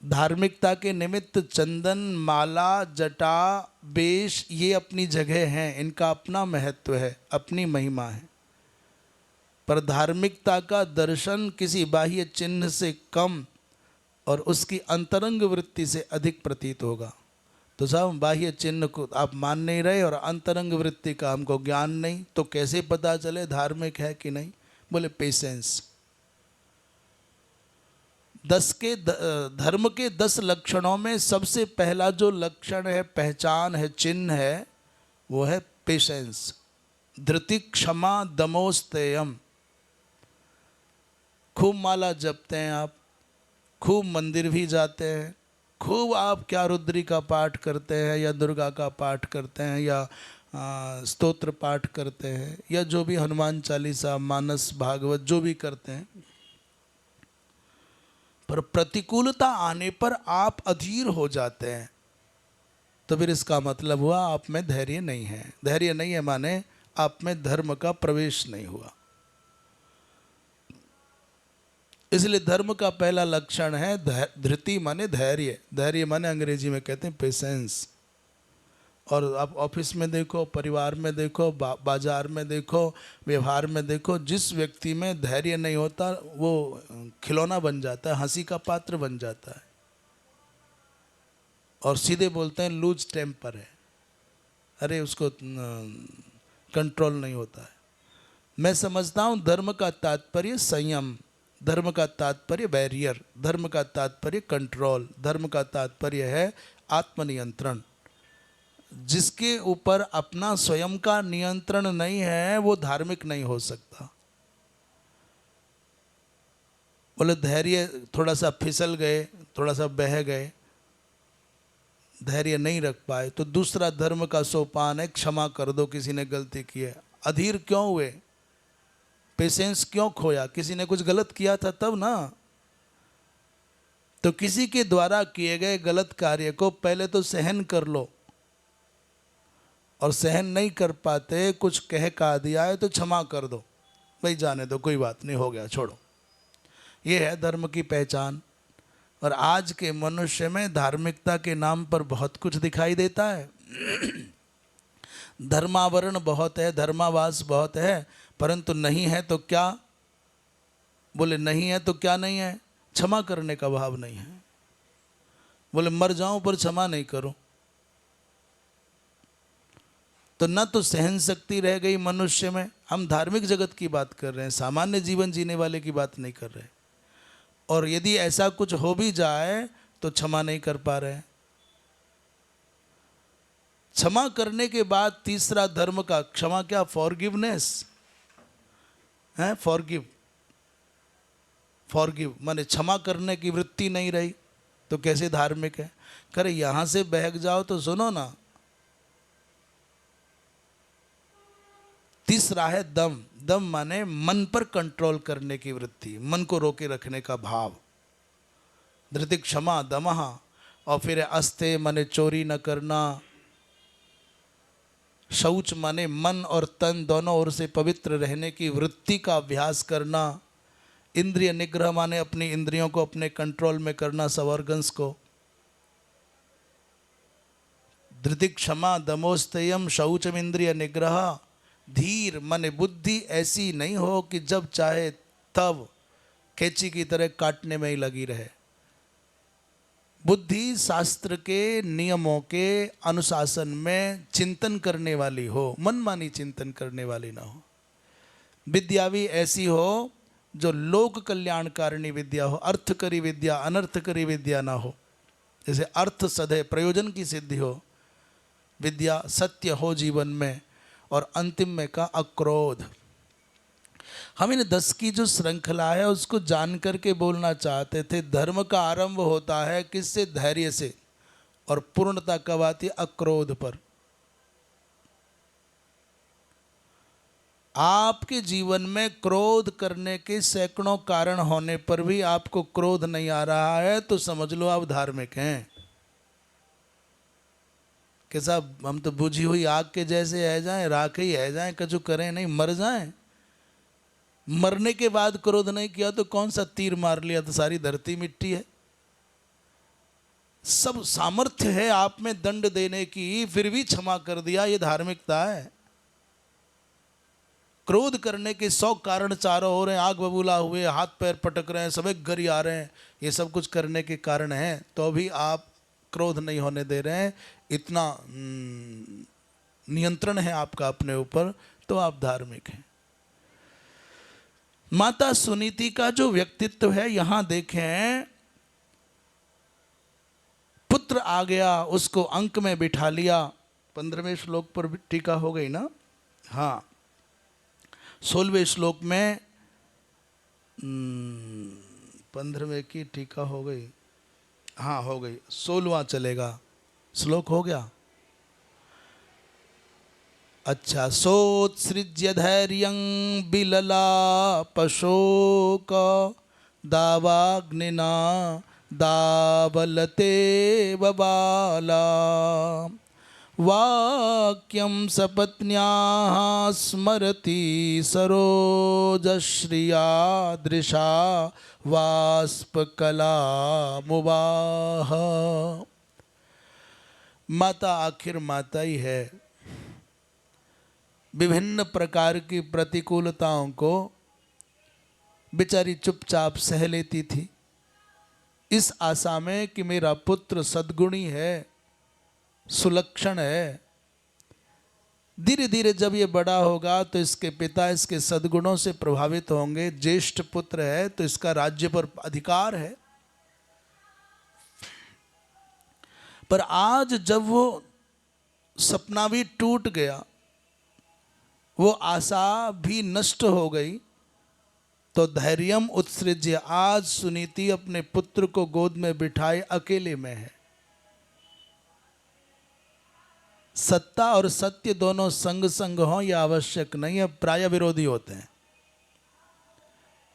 धार्मिकता के निमित्त चंदन, माला, जटा, वेश ये अपनी जगह हैं, इनका अपना महत्व है, अपनी महिमा है। पर धार्मिकता का दर्शन किसी बाह्य चिन्ह से कम और उसकी अंतरंग वृत्ति से अधिक प्रतीत होगा। तो साहब बाह्य चिन्ह को आप मान नहीं रहे और अंतरंग वृत्ति का हमको ज्ञान नहीं, तो कैसे पता चले धार्मिक है कि नहीं? बोले पेशेंस। धर्म के 10 लक्षणों में सबसे पहला जो लक्षण है, पहचान है, चिन्ह है, वो है पेशेंस। धृति, क्षमा, दमोस्तेयम। खूब माला जपते हैं आप, खूब मंदिर भी जाते हैं, खूब आप क्या रुद्री का पाठ करते हैं या दुर्गा का पाठ करते हैं या स्तोत्र पाठ करते हैं या जो भी हनुमान चालीसा, मानस, भागवत जो भी करते हैं, पर प्रतिकूलता आने पर आप अधीर हो जाते हैं, तो फिर इसका मतलब हुआ आप में धैर्य नहीं है। धैर्य नहीं है माने आप में धर्म का प्रवेश नहीं हुआ। इसलिए धर्म का पहला लक्षण है धृति माने धैर्य। धैर्य माने अंग्रेजी में कहते हैं पेशेंस। और आप ऑफिस में देखो, परिवार में देखो, बाजार में देखो, व्यवहार में देखो, जिस व्यक्ति में धैर्य नहीं होता वो खिलौना बन जाता है, हंसी का पात्र बन जाता है, और सीधे बोलते हैं लूज टेम्पर है, अरे उसको कंट्रोल नहीं होता है। मैं समझता हूँ धर्म का तात्पर्य संयम, धर्म का तात्पर्य बैरियर, धर्म का तात्पर्य कंट्रोल, धर्म का तात्पर्य है आत्मनियंत्रण। जिसके ऊपर अपना स्वयं का नियंत्रण नहीं है वो धार्मिक नहीं हो सकता। बोले धैर्य, थोड़ा सा फिसल गए, थोड़ा सा बह गए, धैर्य नहीं रख पाए, तो दूसरा धर्म का सोपान है क्षमा कर दो, किसी ने गलती की है। अधीर क्यों हुए? पेशेंस क्यों खोया? किसी ने कुछ गलत किया था तब ना। तो किसी के द्वारा किए गए गलत कार्य को पहले तो सहन कर लो, और सहन नहीं कर पाते, कुछ कह का दिया है तो क्षमा कर दो, भाई जाने दो, कोई बात नहीं, हो गया, छोड़ो। ये है धर्म की पहचान। और आज के मनुष्य में धार्मिकता के नाम पर बहुत कुछ दिखाई देता है। धर्मावरण बहुत है, धर्मावास बहुत है, परंतु नहीं है तो क्या? बोले नहीं है तो क्या नहीं है? क्षमा करने का भाव नहीं है। बोले मर जाऊं पर क्षमा नहीं करूं, तो न तो सहन शक्ति रह गई मनुष्य में। हम धार्मिक जगत की बात कर रहे हैं, सामान्य जीवन जीने वाले की बात नहीं कर रहे। और यदि ऐसा कुछ हो भी जाए तो क्षमा नहीं कर पा रहे। क्षमा करने के बाद तीसरा धर्म का क्षमा क्या? फॉरगिवनेस है। फॉरगिव माने क्षमा करने की वृत्ति नहीं रही तो कैसे धार्मिक है? करे यहां से बहक जाओ तो सुनो ना। तीसरा है दम। दम माने मन पर कंट्रोल करने की वृत्ति, मन को रोके रखने का भाव। धृति, क्षमा, दमः। और फिर अस्ते माने चोरी न करना। शौच माने मन और तन दोनों ओर से पवित्र रहने की वृत्ति का अभ्यास करना। इंद्रिय निग्रह माने अपनी इंद्रियों को अपने कंट्रोल में करना, सवर्गंस को। धृति, क्षमा, दमोस्तेयम, शौचम, इंद्रिय निग्रह। धीर माने बुद्धि ऐसी नहीं हो कि जब चाहे तब कैंची की तरह काटने में ही लगी रहे। बुद्धि शास्त्र के नियमों के अनुशासन में चिंतन करने वाली हो, मनमानी चिंतन करने वाली ना हो। विद्या भी ऐसी हो जो लोक कल्याणकारिणी विद्या हो, अर्थकरी विद्या, अनर्थकरी विद्या ना हो। जैसे अर्थ सधे प्रयोजन की सिद्धि हो, विद्या सत्य हो जीवन में, और अंतिम में का अक्रोध। हम इन 10 की जो श्रृंखला है उसको जान करके बोलना चाहते थे। धर्म का आरंभ होता है किससे? धैर्य से, और पूर्णता कब आती है? अक्रोध पर। आपके जीवन में क्रोध करने के सैकड़ों कारण होने पर भी आपको क्रोध नहीं आ रहा है तो समझ लो आप धार्मिक हैं। कि साहब हम तो बुझी हुई आग के जैसे है जाएं, राख ही है जाएं, कछु करें नहीं, मर जाएं। मरने के बाद क्रोध नहीं किया तो कौन सा तीर मार लिया तो सारी धरती मिट्टी है। सब सामर्थ्य है आप में दंड देने की, फिर भी क्षमा कर दिया, ये धार्मिकता है। क्रोध करने के 100 कारण चारों हो रहे हैं, आग बबूला हुए, हाथ पैर पटक रहे हैं, सब एक घर आ रहे हैं, ये सब कुछ करने के कारण हैं, तो भी आप क्रोध नहीं होने दे रहे हैं, इतना नियंत्रण है आपका अपने ऊपर, तो आप धार्मिक हैं। माता सुनीति का जो व्यक्तित्व है, यहां देखें, पुत्र आ गया, उसको अंक में बिठा लिया। 15वें श्लोक पर टीका हो गई ना? हाँ, 16वें श्लोक में 15वें की टीका हो गई, हाँ हो गई, 16वां चलेगा, श्लोक हो गया। अच्छा, सोत्सृज्य धैर्यं बिललापशोक दावाग्निना दावलते बबाला वाक्यं सपत्न्याः स्मरति सरोजश्रिया दृशा वाष्पकलामुवाह। माता आखिर माता ही है। विभिन्न प्रकार की प्रतिकूलताओं को बेचारी चुपचाप सह लेती थी, इस आशा में कि मेरा पुत्र सद्गुणी है, सुलक्षण है। धीरे धीरे जब ये बड़ा होगा तो इसके पिता इसके सद्गुणों से प्रभावित होंगे। ज्येष्ठ पुत्र है तो इसका राज्य पर अधिकार है। पर आज जब वो सपना भी टूट गया, वो आशा भी नष्ट हो गई, तो धैर्यम उत्सृज्य, आज सुनीति अपने पुत्र को गोद में बिठाए अकेले में है। सत्ता और सत्य दोनों संग संग हों यह आवश्यक नहीं है, प्राय विरोधी होते हैं।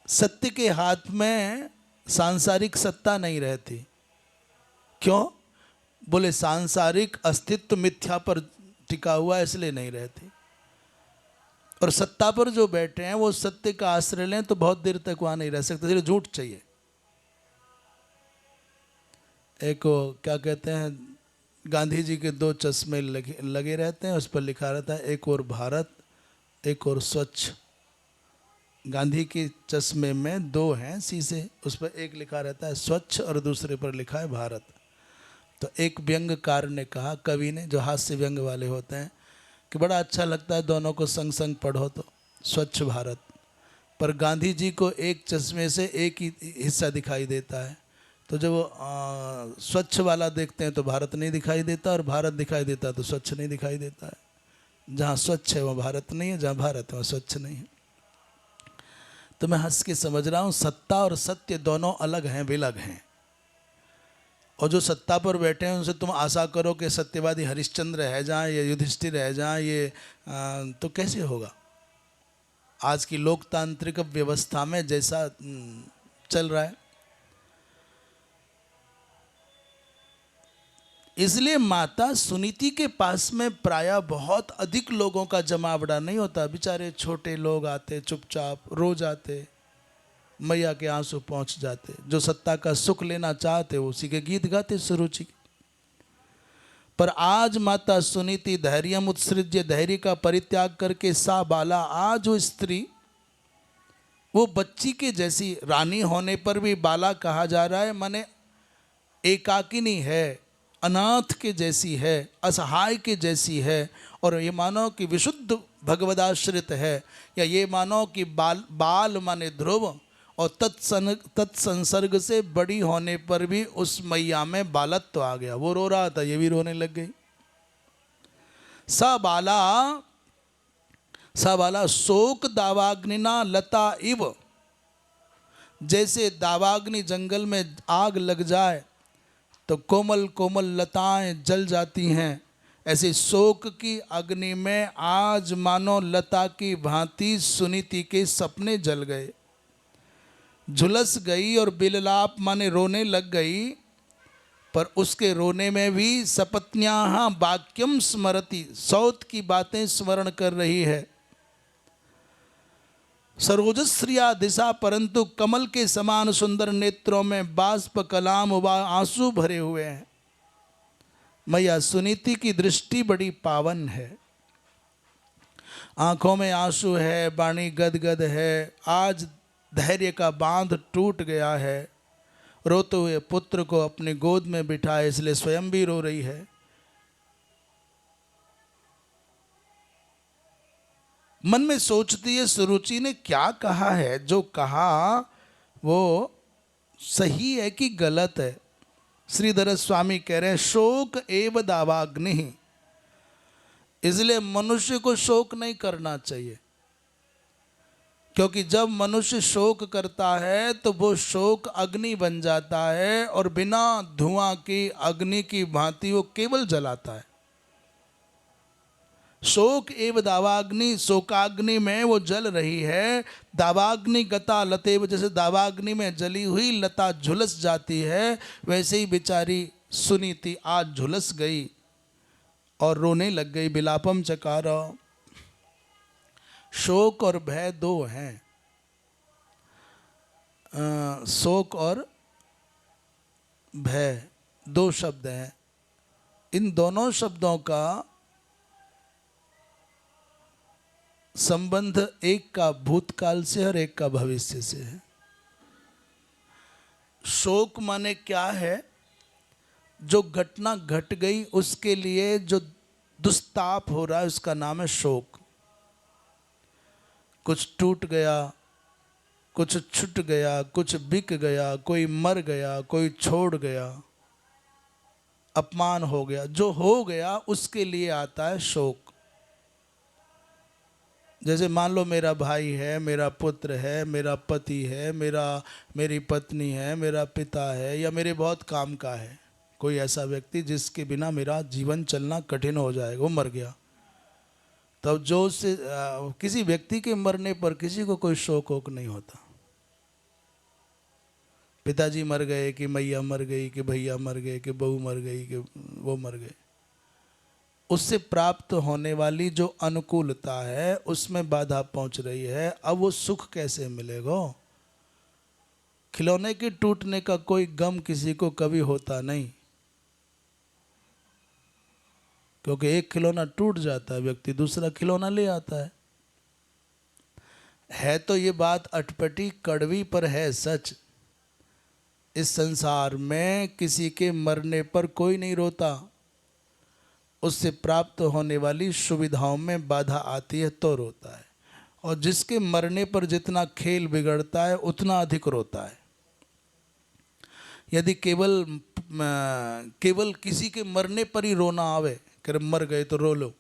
सत्य के हाथ में सांसारिक सत्ता नहीं रहती। क्यों? बोले सांसारिक अस्तित्व मिथ्या पर टिका हुआ, इसलिए नहीं रहती। और सत्ता पर जो बैठे हैं वो सत्य का आश्रय लें तो बहुत देर तक वहां नहीं रह सकते, इसलिए झूठ चाहिए। एक क्या कहते हैं, गांधी जी के 2 चश्मे लगे रहते हैं, उस पर लिखा रहता है एक और भारत, एक और स्वच्छ। गांधी के चश्मे में 2 हैं शीशे, उस पर एक लिखा रहता है स्वच्छ और दूसरे पर लिखा है भारत। तो एक व्यंग्यकार ने कहा, कवि ने, जो हास्य व्यंग वाले होते हैं, कि बड़ा अच्छा लगता है दोनों को संग संग पढ़ो तो, स्वच्छ भारत। पर गांधी जी को एक चश्मे से एक ही हिस्सा दिखाई देता है, तो जब वो स्वच्छ वाला देखते हैं तो भारत नहीं दिखाई देता, और भारत दिखाई देता है तो स्वच्छ नहीं दिखाई देता है। जहाँ स्वच्छ है वहाँ भारत नहीं है, जहाँ भारत है वहाँ स्वच्छ नहीं है। तो मैं हंस के समझ रहा हूँ, सत्ता और सत्य दोनों अलग हैं, विलग हैं। और जो सत्ता पर बैठे हैं उनसे तुम आशा करो कि सत्यवादी हरिश्चंद्र रह जाएं या युधिष्ठिर रह जाएं, ये तो कैसे होगा? आज की लोकतांत्रिक व्यवस्था में जैसा चल रहा है। इसलिए माता सुनीति के पास में प्रायः बहुत अधिक लोगों का जमावड़ा नहीं होता। बेचारे छोटे लोग आते, चुपचाप रोज आते, मैया के आंसू पहुंच जाते। जो सत्ता का सुख लेना चाहते वो उसी के गीत गाते सुरुचि। पर आज माता सुनीति धैर्यम उत्सृज्य, धैर्य का परित्याग करके सा बाला, आज वो स्त्री वो बच्ची के जैसी, रानी होने पर भी बाला कहा जा रहा है, माने एकाकिनी है, अनाथ के जैसी है, असहाय के जैसी है। और ये मानो कि विशुद्ध भगवदाश्रित है, या ये मानो कि बाल माने ध्रुव, और तत्संसर्ग से बड़ी होने पर भी उस मैया में बालत्व आ गया। वो रो रहा था, ये भी रोने लग गई। सा बाला शोक दावाग्निना लता इव, जैसे दावाग्नि जंगल में आग लग जाए तो कोमल कोमल लताएं जल जाती हैं, ऐसे शोक की अग्नि में आज मानो लता की भांति सुनीति के सपने जल गए। झुलस गई और बिललाप माने रोने लग गई। पर उसके रोने में भी सपत्न्याः वाक्यम स्मरति, सौत की बातें स्मरण कर रही है। सरोजश्रिया दिशा, परंतु कमल के समान सुंदर नेत्रों में बाष्प कलाम व आंसू भरे हुए हैं। मैया सुनीति की दृष्टि बड़ी पावन है, आंखों में आंसू है, वाणी गदगद है। आज धैर्य का बांध टूट गया है, रोते हुए पुत्र को अपनी गोद में बिठाए, इसलिए स्वयं भी रो रही है। मन में सोचती है सुरुचि ने क्या कहा है, जो कहा वो सही है कि गलत है। श्रीधर स्वामी कह रहे हैं शोक एव दावाग्नि, इसलिए मनुष्य को शोक नहीं करना चाहिए, क्योंकि जब मनुष्य शोक करता है तो वो शोक अग्नि बन जाता है और बिना धुआं की अग्नि की भांति वो केवल जलाता है। शोक एव दावाग्नि, शोकाग्नि में वो जल रही है। दावाग्नि गता लतेव, जैसे दावाग्नि में जली हुई लता झुलस जाती है, वैसे ही बेचारी सुनीति आज झुलस गई और रोने लग गई। बिलापम चकार। शोक और भय दो हैं, शोक और भय दो शब्द हैं। इन दोनों शब्दों का संबंध एक का भूतकाल से और एक का भविष्य से है। शोक माने क्या है? जो घटना घट गई उसके लिए जो दुस्ताप हो रहा है उसका नाम है शोक। कुछ टूट गया, कुछ छूट गया, कुछ बिक गया, कोई मर गया, कोई छोड़ गया, अपमान हो गया, जो हो गया उसके लिए आता है शोक। जैसे मान लो मेरा भाई है, मेरा पुत्र है, मेरा पति है, मेरी पत्नी है, मेरा पिता है, या मेरे बहुत काम का है कोई ऐसा व्यक्ति जिसके बिना मेरा जीवन चलना कठिन हो जाएगा, वो मर गया। तब जो से किसी व्यक्ति के मरने पर किसी को कोई शोक वोक नहीं होता। पिताजी मर गए कि मैया मर गई कि भैया मर गए कि बहू मर गई कि वो मर गए, उससे प्राप्त होने वाली जो अनुकूलता है उसमें बाधा पहुंच रही है। अब वो सुख कैसे मिलेगा? खिलौने के टूटने का कोई गम किसी को कभी होता नहीं, क्योंकि एक खिलौना टूट जाता है, व्यक्ति दूसरा खिलौना ले आता है। तो ये बात अटपटी कड़वी पर है सच। इस संसार में किसी के मरने पर कोई नहीं रोता, उससे प्राप्त होने वाली सुविधाओं में बाधा आती है तो रोता है। और जिसके मरने पर जितना खेल बिगड़ता है उतना अधिक रोता है। यदि केवल किसी के मरने पर ही रोना आवे, कि मर गए तो रो लो,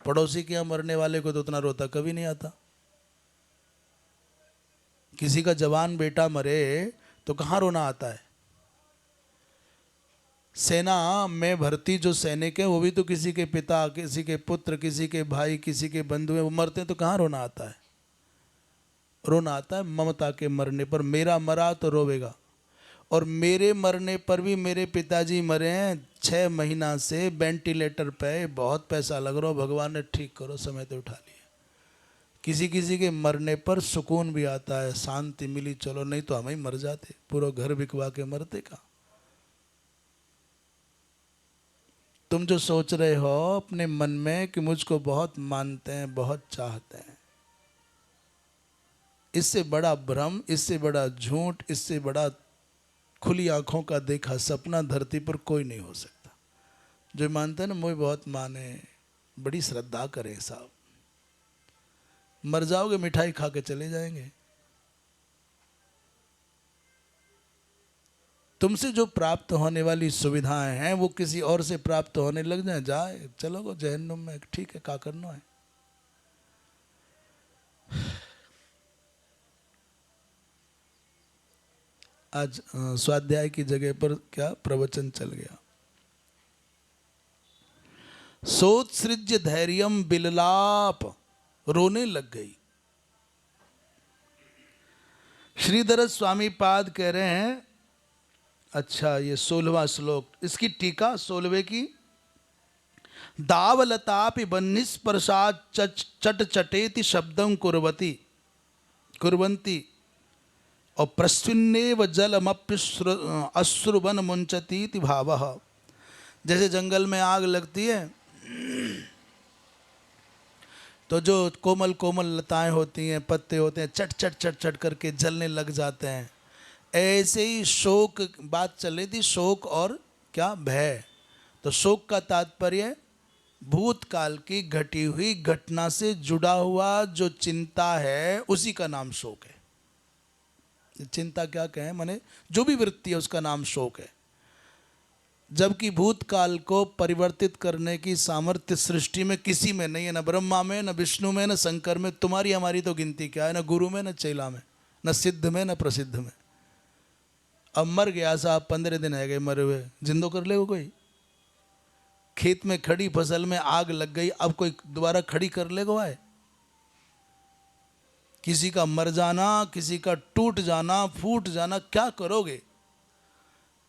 पड़ोसी के यहाँ मरने वाले को तो उतना रोता कभी नहीं आता। किसी का जवान बेटा मरे तो कहाँ रोना आता है? सेना में भर्ती जो सैनिक है वो भी तो किसी के पिता, किसी के पुत्र, किसी के भाई, किसी के बंधु हैं, वो मरते हैं तो कहाँ रोना आता है? रोना आता है ममता के मरने पर। मेरा मरा तो रोवेगा। और मेरे मरने पर भी मेरे पिताजी मरे हैं 6 महीना से वेंटिलेटर पे, बहुत पैसा लग रहा हो, भगवान ने ठीक करो, समय तो उठा लिया। किसी किसी के मरने पर सुकून भी आता है, शांति मिली, चलो नहीं तो हम ही मर जाते, पूरा घर बिकवा के मरते का। तुम जो सोच रहे हो अपने मन में कि मुझको बहुत मानते हैं, बहुत चाहते हैं, इससे बड़ा भ्रम, इससे बड़ा झूठ, इससे बड़ा खुली आंखों का देखा सपना धरती पर कोई नहीं हो सकता। जो मानते हैं ना मुझे बहुत माने, बड़ी श्रद्धा करें साहब, मर जाओगे मिठाई खा के चले जाएंगे। तुमसे जो प्राप्त होने वाली सुविधाएं हैं वो किसी और से प्राप्त होने लग जाए चलो जहन्नुम में, ठीक है, क्या करना है। आज स्वाध्याय की जगह पर क्या प्रवचन चल गया। सोत्सृज्य धैर्यम बिललाप, रोने लग गई। श्रीधर स्वामी पाद कह रहे हैं, अच्छा ये 16वां श्लोक, इसकी टीका 16वें की। दावलतापि बन्निस्पर्शात् चट चटेति शब्दं कुर्वन्ति और प्रस्विन्नेव जलमप्युश्रुवन मुंचतीति भावः। जैसे जंगल में आग लगती है तो जो कोमल कोमल लताएं होती हैं, पत्ते होते हैं, चट चट चट चट करके जलने लग जाते हैं। ऐसे ही शोक, बात चल रही थी शोक और क्या, भय। तो शोक का तात्पर्य भूतकाल की घटी हुई घटना से जुड़ा हुआ जो चिंता है उसी का नाम शोक है। चिंता क्या कहें, माने जो भी वृत्ति है उसका नाम शोक है। जबकि भूतकाल को परिवर्तित करने की सामर्थ्य सृष्टि में किसी में नहीं है, न ब्रह्मा में, न विष्णु में, न शंकर में। तुम्हारी हमारी तो गिनती क्या है, न गुरु में, न चेला में, न सिद्ध में, न प्रसिद्ध में। अब मर गया साहब, 15 दिन है गए मरे हुए, जिंदो कर ले वो कोई? खेत में खड़ी फसल में आग लग गई, अब कोई दोबारा खड़ी कर लेगा है? किसी का मर जाना, किसी का टूट जाना, फूट जाना, क्या करोगे?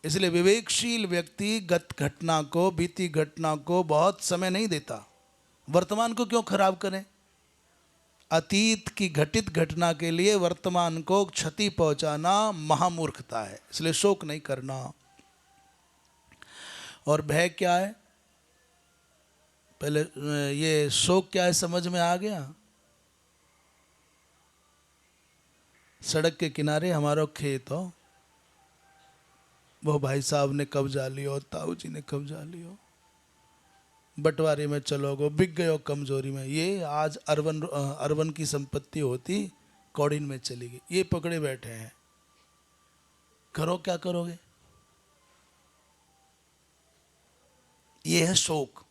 इसलिए विवेकशील व्यक्ति गत घटना को, बीती घटना को बहुत समय नहीं देता। वर्तमान को क्यों खराब करें? अतीत की घटित घटना के लिए वर्तमान को क्षति पहुंचाना महामूर्खता है। इसलिए शोक नहीं करना। और भय क्या है? पहले ये शोक क्या है समझ में आ गया? सड़क के किनारे हमारा खेत हो, वो भाई साहब ने कब्जा लियो, ताऊ जी ने कब्जा लियो, बंटवारे में चलोगो, बिक गयो कमजोरी में। ये आज अरवन की संपत्ति होती कौड़िन में चली गई, ये पकड़े बैठे हैं। करो क्या करोगे? ये है शोक।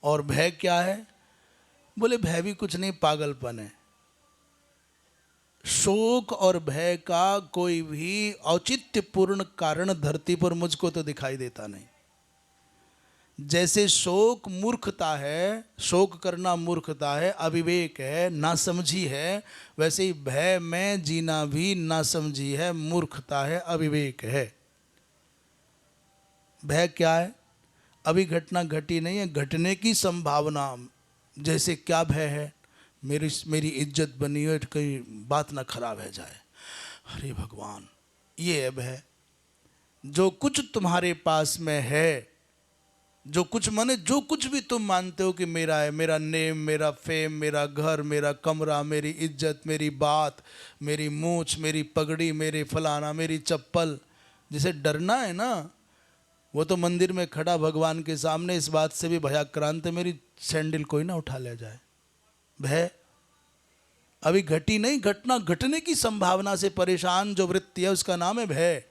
और भय क्या है? बोले भय भी कुछ नहीं, पागलपन है। शोक और भय का कोई भी औचित्यपूर्ण कारण धरती पर मुझको तो दिखाई देता नहीं। जैसे शोक मूर्खता है, शोक करना मूर्खता है, अविवेक है, नासमझी है, वैसे ही भय में जीना भी नासमझी है, मूर्खता है, अविवेक है। भय क्या है? अभी घटना घटी नहीं है, घटने की संभावना। जैसे क्या भय है? मेरी इज्जत बनी है, कहीं बात ना खराब है जाए, अरे भगवान, ये है भय। जो कुछ तुम्हारे पास में है, जो कुछ माने जो कुछ भी तुम मानते हो कि मेरा है, मेरा नेम, मेरा फेम, मेरा घर, मेरा कमरा, मेरी इज्जत, मेरी बात, मेरी मूछ, मेरी पगड़ी, मेरे फलाना, मेरी चप्पल, जिसे डरना है ना, वो तो मंदिर में खड़ा भगवान के सामने इस बात से भी भयाक्रांत है, मेरी सैंडल कोई ना उठा ले जाए। भय अभी घटी नहीं, घटना घटने की संभावना से परेशान जो वृत्ति है उसका नाम है भय।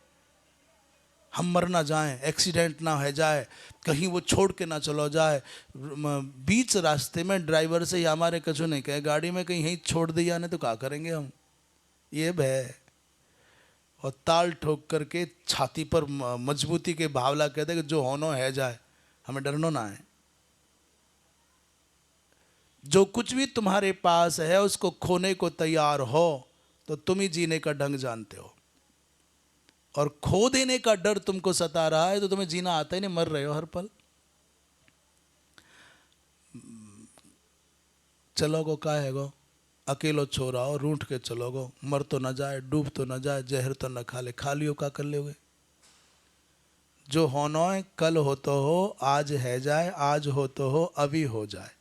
हम मर ना जाएं, एक्सीडेंट ना हो जाए, कहीं वो छोड़ के ना चलो जाए, बीच रास्ते में ड्राइवर से हमारे कछु नहीं कहे, गाड़ी में कहीं यहीं छोड़ दिया नहीं तो क्या करेंगे हम? ये भय। और ताल ठोक करके छाती पर मजबूती के भावला कहते कि जो होनो है जाए, हमें डरनो ना है। जो कुछ भी तुम्हारे पास है उसको खोने को तैयार हो तो तुम ही जीने का ढंग जानते हो। और खो देने का डर तुमको सता रहा है तो तुम्हें जीना आता ही नहीं, मर रहे हो हर पल। चलोगो का है गो, अकेलो छोरा हो, रूठ के चलोगो, मर तो न जाए, डूब तो न जाए, जहर तो न खा ले, खा लियो का कर लोगे? जो होनो है कल हो तो हो, आज है जाए, आज हो तो हो, अभी हो जाए।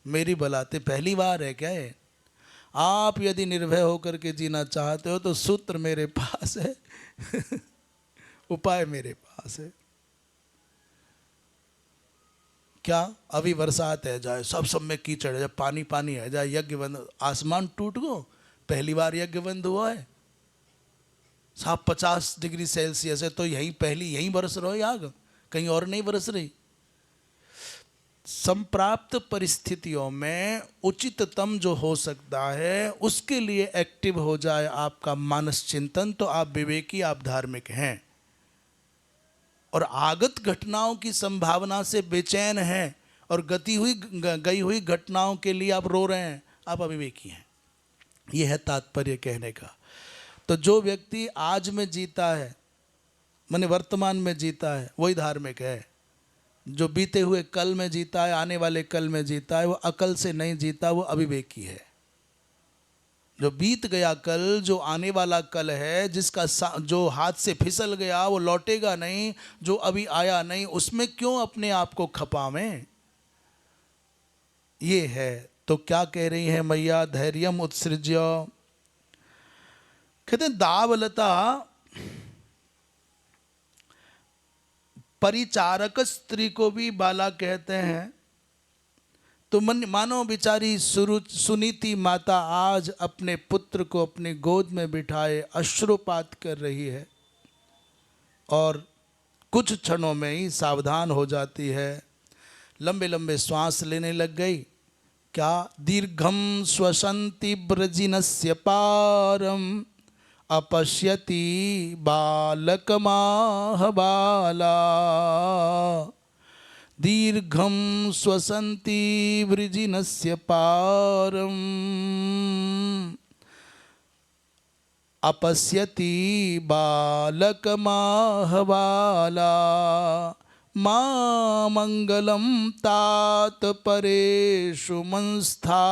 मेरी बलाते पहली बार है क्या है? आप यदि निर्भय होकर के जीना चाहते हो तो सूत्र मेरे पास है उपाय मेरे पास है। क्या? अभी बरसात है जाए, सब में कीचड़ है, पानी पानी है जाए, यज्ञ बंद, आसमान टूट गो, पहली बार यज्ञ बंद हुआ है साहब, 50 डिग्री सेल्सियस है तो यहीं बरस रहो आग, कहीं और नहीं बरस रही। संप्राप्त परिस्थितियों में उचिततम जो हो सकता है उसके लिए एक्टिव हो जाए आपका मानस चिंतन, तो आप विवेकी, आप धार्मिक हैं। और आगत घटनाओं की संभावना से बेचैन हैं और गई हुई घटनाओं के लिए आप रो रहे हैं, आप अविवेकी हैं। यह है तात्पर्य कहने का। तो जो व्यक्ति आज में जीता है, माने वर्तमान में जीता है, वही धार्मिक है। जो बीते हुए कल में जीता है, आने वाले कल में जीता है, वो अकल से नहीं जीता, वो अविवेकी है। जो बीत गया कल, जो आने वाला कल है, जिसका जो हाथ से फिसल गया वो लौटेगा नहीं, जो अभी आया नहीं, उसमें क्यों अपने आप को खपावें? ये है। तो क्या कह रही है मैया? धैर्यम उत्सृज्य, कहते हैं दावलता परिचारक स्त्री को भी बाला कहते हैं। तो मानो बेचारी सुनीति माता आज अपने पुत्र को अपनी गोद में बिठाए अश्रुपात कर रही है और कुछ क्षणों में ही सावधान हो जाती है, लंबे लंबे श्वास लेने लग गई। क्या दीर्घम श्वसन्ति ब्रजिनस्य पारम अपश्यति बालकमाह बाला। दीर्घम श्वसन्ति वृजिनस्य पारम अपश्यति बालकमाहबाला। मां मंगलम तात परेषु मंस्था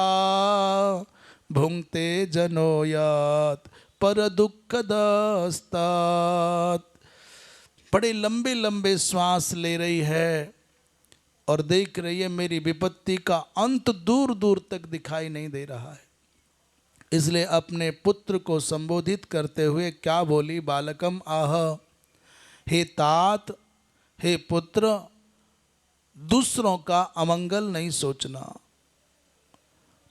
भुंक्ते जनो यात पर दुःखदस्तात। बड़े लंबे लंबे श्वास ले रही है और देख रही है मेरी विपत्ति का अंत दूर दूर तक दिखाई नहीं दे रहा है। इसलिए अपने पुत्र को संबोधित करते हुए क्या बोली? बालकम आह, हे तात, हे पुत्र, दूसरों का अमंगल नहीं सोचना।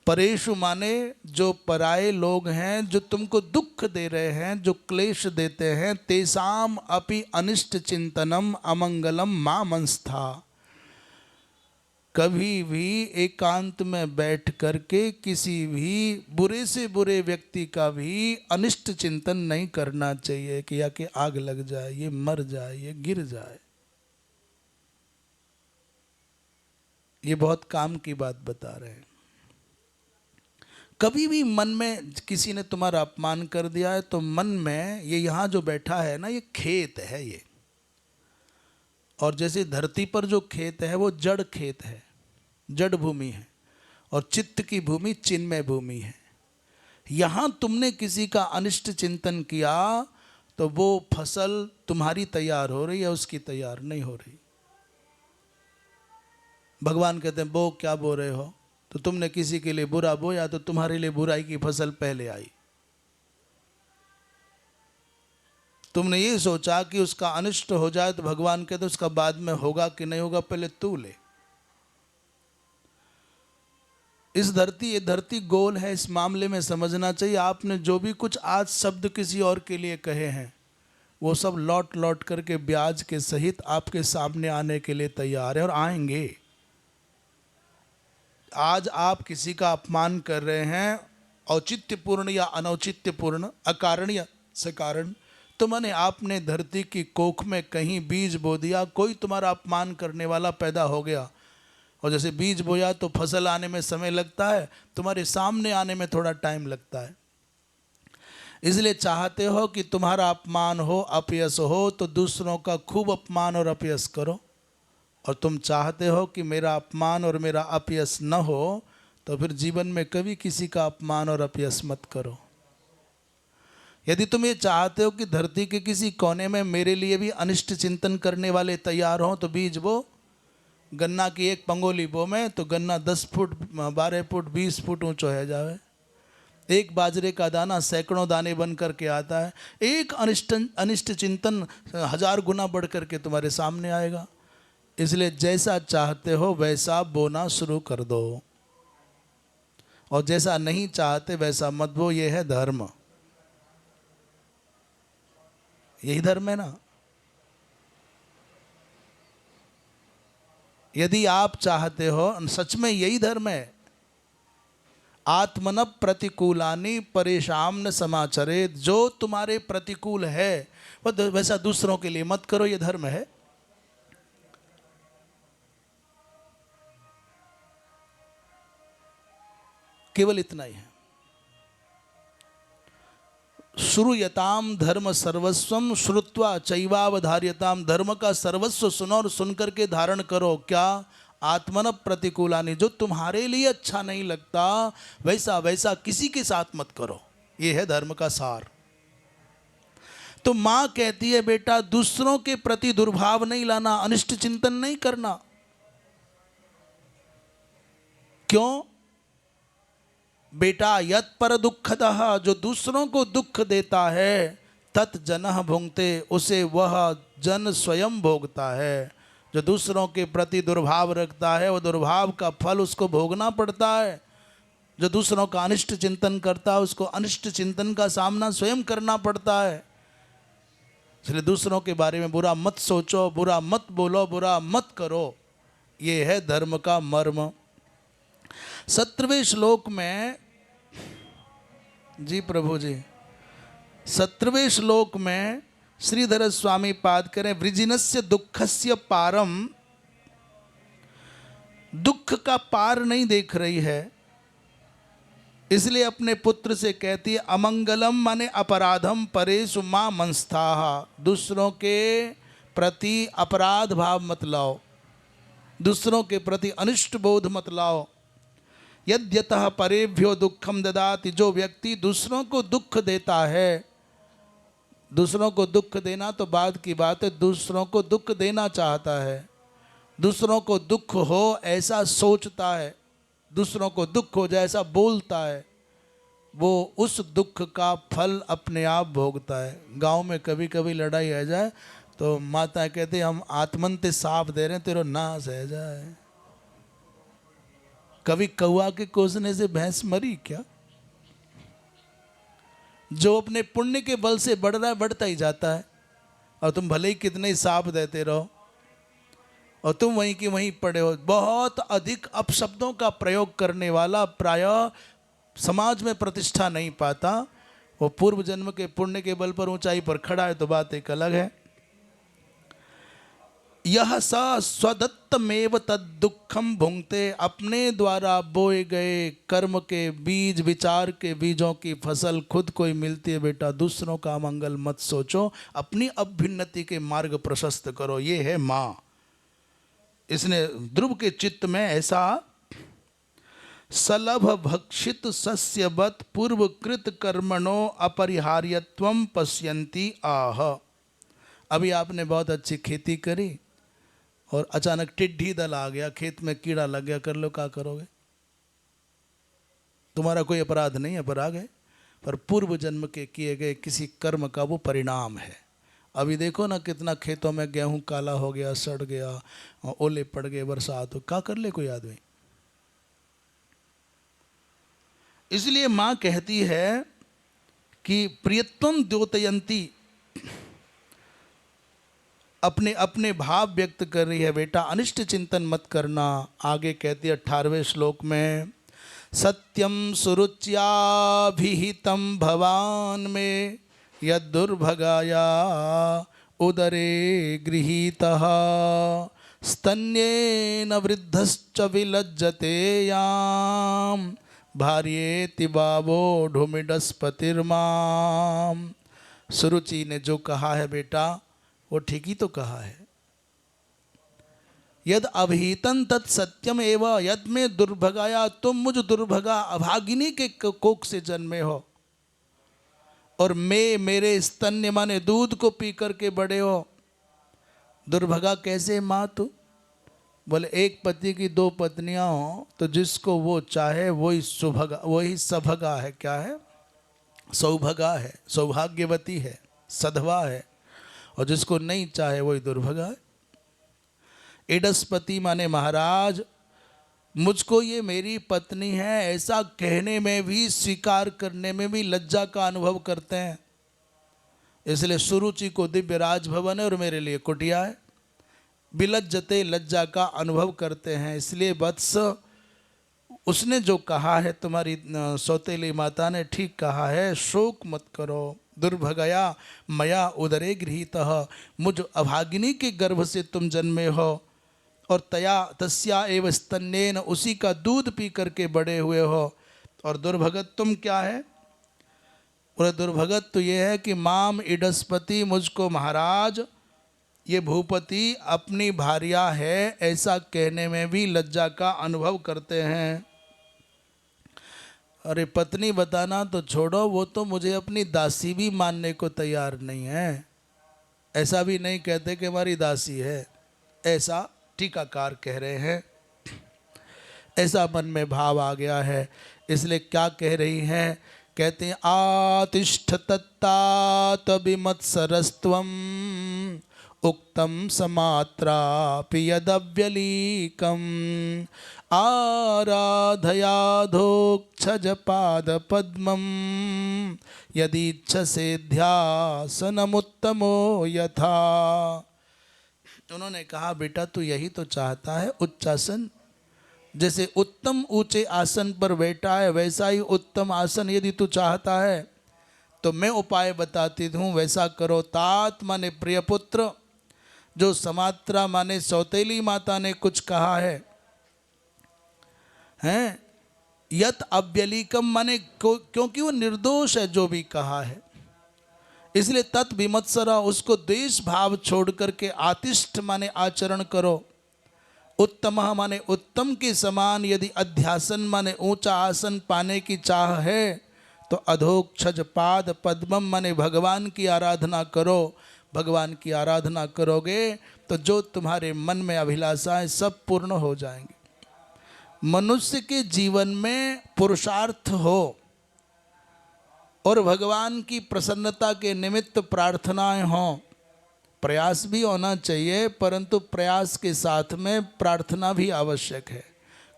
परेशु माने जो पराये लोग हैं, जो तुमको दुख दे रहे हैं, जो क्लेश देते हैं, तेसाम अपि अनिष्ट चिंतनम अमंगलम मा मंस्था। कभी भी एकांत में बैठ करके किसी भी बुरे से बुरे व्यक्ति का भी अनिष्ट चिंतन नहीं करना चाहिए कि या कि आग लग जाए, ये मर जाए, ये गिर जाए। ये बहुत काम की बात बता रहे हैं। कभी भी मन में किसी ने तुम्हारा अपमान कर दिया है तो मन में, ये यहाँ जो बैठा है ना, ये खेत है ये। और जैसे धरती पर जो खेत है वो जड़ खेत है, जड़ भूमि है, और चित्त की भूमि चिन्मय भूमि है। यहाँ तुमने किसी का अनिष्ट चिंतन किया तो वो फसल तुम्हारी तैयार हो रही है, उसकी तैयार नहीं हो रही। भगवान कहते हैं बो क्या बो रहे हो? तो तुमने किसी के लिए बुरा बोया तो तुम्हारे लिए बुराई की फसल पहले आई। तुमने ये सोचा कि उसका अनिष्ट हो जाए तो भगवान कहते हैं उसका बाद में होगा कि नहीं होगा, पहले तू ले। ये धरती गोल है, इस मामले में समझना चाहिए। आपने जो भी कुछ आज शब्द किसी और के लिए कहे हैं वो सब लौट लौट करके ब्याज के सहित आपके सामने आने के लिए तैयार है और आएंगे। आज आप किसी का अपमान कर रहे हैं, औचित्यपूर्ण या अनौचित्यपूर्ण, अकारणीय से कारण, तो माने आपने धरती की कोख में कहीं बीज बो दिया, कोई तुम्हारा अपमान करने वाला पैदा हो गया। और जैसे बीज बोया तो फसल आने में समय लगता है, तुम्हारे सामने आने में थोड़ा टाइम लगता है। इसलिए चाहते हो कि तुम्हारा अपमान हो, अपयश हो, तो दूसरों का खूब अपमान और अपयश करो। और तुम चाहते हो कि मेरा अपमान और मेरा अपयश न हो, तो फिर जीवन में कभी किसी का अपमान और अपयश मत करो। यदि तुम ये चाहते हो कि धरती के किसी कोने में मेरे लिए भी अनिष्ट चिंतन करने वाले तैयार हों, तो बीज बो। गन्ना की एक पंगोली बो में तो गन्ना 10 फुट, 12 फुट, 20 फुट ऊंचो है जावे। एक बाजरे का दाना सैकड़ों दाने बन करके आता है। एक अनिष्ट चिंतन 1000 गुना बढ़ करके तुम्हारे सामने आएगा। इसलिए जैसा चाहते हो वैसा बोना शुरू कर दो, और जैसा नहीं चाहते वैसा मत बो। ये है धर्म, यही धर्म है ना। यदि आप चाहते हो, सच में यही धर्म है। आत्मन प्रतिकूलानि परेशान न समाचरे। जो तुम्हारे प्रतिकूल है वैसा दूसरों के लिए मत करो, ये धर्म है। केवल इतना ही है। श्रूयताम धर्म सर्वस्वम श्रुत्वा चैवावधार्यताम। धर्म का सर्वस्व सुनो और सुन करके धारण करो। क्या? आत्मन प्रतिकूलानि। जो तुम्हारे लिए अच्छा नहीं लगता वैसा वैसा किसी के साथ मत करो। ये है धर्म का सार। तो मां कहती है बेटा दूसरों के प्रति दुर्भाव नहीं लाना, अनिष्ट चिंतन नहीं करना। क्यों? बेटा यत पर दुखदः, जो दूसरों को दुख देता है, तत् जनः भुंक्ते, उसे वह जन स्वयं भोगता है। जो दूसरों के प्रति दुर्भाव रखता है, वो दुर्भाव का फल उसको भोगना पड़ता है। जो दूसरों का अनिष्ट चिंतन करता है, उसको अनिष्ट चिंतन का सामना स्वयं करना पड़ता है। इसलिए दूसरों के बारे में बुरा मत सोचो, बुरा मत बोलो, बुरा मत करो। ये है धर्म का मर्म। 17वें श्लोक में, जी प्रभु जी, 17वें श्लोक में श्रीधर स्वामी पाद करें, वृजिनस्य दुखस्य पारम, दुख का पार नहीं देख रही है, इसलिए अपने पुत्र से कहती है अमंगलम माने अपराधम परेषु मां मंस्थाः, दूसरों के प्रति अपराध भाव मत लाओ, दूसरों के प्रति अनिष्ट बोध मत लाओ। यद्यतः परेभ्यो दुखम ददाति, जो व्यक्ति दूसरों को दुख देता है, दूसरों को दुख देना तो बाद की बात है, दूसरों को दुख देना चाहता है, दूसरों को दुख हो ऐसा सोचता है, दूसरों को दुख हो जाए ऐसा बोलता है, वो उस दुख का फल अपने आप भोगता है। गांव में कभी कभी लड़ाई आ जाए तो माता कहती हम आत्मन ते साफ दे रहे हैं, तेरो नाश है जाए। कभी कौआ के कोसने से भैंस मरी क्या? जो अपने पुण्य के बल से बढ़ रहा है बढ़ता ही जाता है, और तुम भले ही कितने ही साफ देते रहो और तुम वहीं की वहीं पड़े हो। बहुत अधिक अपशब्दों का प्रयोग करने वाला प्रायः समाज में प्रतिष्ठा नहीं पाता। वो पूर्व जन्म के पुण्य के बल पर ऊंचाई पर खड़ा है तो बात एक अलग है। यह स स्वदत्तमेव तद दुखम भुंक्ते, अपने द्वारा बोए गए कर्म के बीज, विचार के बीजों की फसल खुद को ही मिलती है। बेटा दूसरों का मंगल मत सोचो, अपनी अभ्युन्नति के मार्ग प्रशस्त करो। ये है माँ। इसने ध्रुव के चित्त में ऐसा सलभ भक्षित सस्यवत पूर्वकृत कर्मणो अपरिहार्यत्वम पश्यन्ति आह। अभी आपने बहुत अच्छी खेती करी और अचानक टिड्डी दल आ गया, खेत में कीड़ा लग गया, कर लो, क्या करोगे? तुम्हारा कोई अपराध नहीं, अपराध है, पर पूर्व जन्म के किए गए किसी कर्म का वो परिणाम है। अभी देखो ना कितना खेतों में गेहूं काला हो गया, सड़ गया, ओले पड़ गए, बरसात हो, क्या कर ले कोई आदमी? इसलिए माँ कहती है कि प्रियत्वम द्योतयंती, अपने अपने भाव व्यक्त कर रही है। बेटा अनिष्ट चिंतन मत करना। आगे कहती है 18वें श्लोक में, सत्यम सुरुच्याभिहितं भवान में यद्दुर्भगाया उदरे गृहीतः, स्तन्येन वृद्धश्च विलज्जते याम भार्येति बावो ढुमिडस्पतिर्माम। सुरुचि ने जो कहा है बेटा वो ठीक ही तो कहा है। यद अभिहितं तत् सत्यम एव, यद में दुर्भगाया, तुम मुझ दुर्भगा अभागिनी के कोख से जन्मे हो, और मैं मेरे स्तन्य माने दूध को पी करके बड़े हो। दुर्भगा कैसे माँ तू? बोले एक पति की दो पत्नियां हो तो जिसको वो चाहे वही सुभगा, वही सभगा है। क्या है? सौभगा है, सौभाग्यवती है, सधवा है, और जिसको नहीं चाहे वही दुर्भगा है। इडस्पति माने महाराज, मुझको ये मेरी पत्नी है ऐसा कहने में भी, स्वीकार करने में भी लज्जा का अनुभव करते हैं। इसलिए सुरुचि को दिव्य राजभवन है और मेरे लिए कुटिया है। विलज्जते, लज्जा का अनुभव करते हैं। इसलिए वत्स, उसने जो कहा है तुम्हारी सौतेली माता ने ठीक कहा है, शोक मत करो। दुर्भगया मया उदरे गृहीतः, मुझ अभागिनी के गर्भ से तुम जन्मे हो, और तया तस्या एव स्तन्येन, उसी का दूध पी करके बड़े हुए हो। और दुर्भगत तुम क्या है? और दुर्भगत तो ये है कि माम इडस्पति, मुझको महाराज, ये भूपति अपनी भार्या है ऐसा कहने में भी लज्जा का अनुभव करते हैं। अरे पत्नी बताना तो छोड़ो, वो तो मुझे अपनी दासी भी मानने को तैयार नहीं है। ऐसा भी नहीं कहते कि हमारी दासी है, ऐसा टीकाकार कह रहे हैं। ऐसा मन में भाव आ गया है। इसलिए क्या कह रही हैं, कहते हैं आतिष्ठ तत्तात विमत्सरस्त्वम उक्तम समात्रापि यदव्यलीकम आराधयाधोक्षज पाद पद्मम यदीच्छसे ध्यासनमुत्तमो यथा। उन्होंने कहा बेटा तू यही तो चाहता है, उच्चासन। जैसे उत्तम ऊंचे आसन पर बैठा है वैसा ही उत्तम आसन यदि तू चाहता है तो मैं उपाय बताती हूँ, वैसा करो। तात माने प्रिय पुत्र, जो समात्रा माने सौतेली माता ने कुछ कहा है, हैं यत अव्यलीकम माने क्योंकि वो निर्दोष है जो भी कहा है, इसलिए तत् विमत्सरा, उसको द्वेष भाव छोड़ करके आतिष्ठ माने आचरण करो। उत्तम माने उत्तम के समान यदि अध्यासन माने ऊंचा आसन पाने की चाह है तो अधोक्षज पाद पद्मम माने भगवान की आराधना करो। भगवान की आराधना करोगे तो जो तुम्हारे मन में अभिलाषाएं सब पूर्ण हो जाएंगी। मनुष्य के जीवन में पुरुषार्थ हो और भगवान की प्रसन्नता के निमित्त प्रार्थनाएं हों, प्रयास भी होना चाहिए, परंतु प्रयास के साथ में प्रार्थना भी आवश्यक है।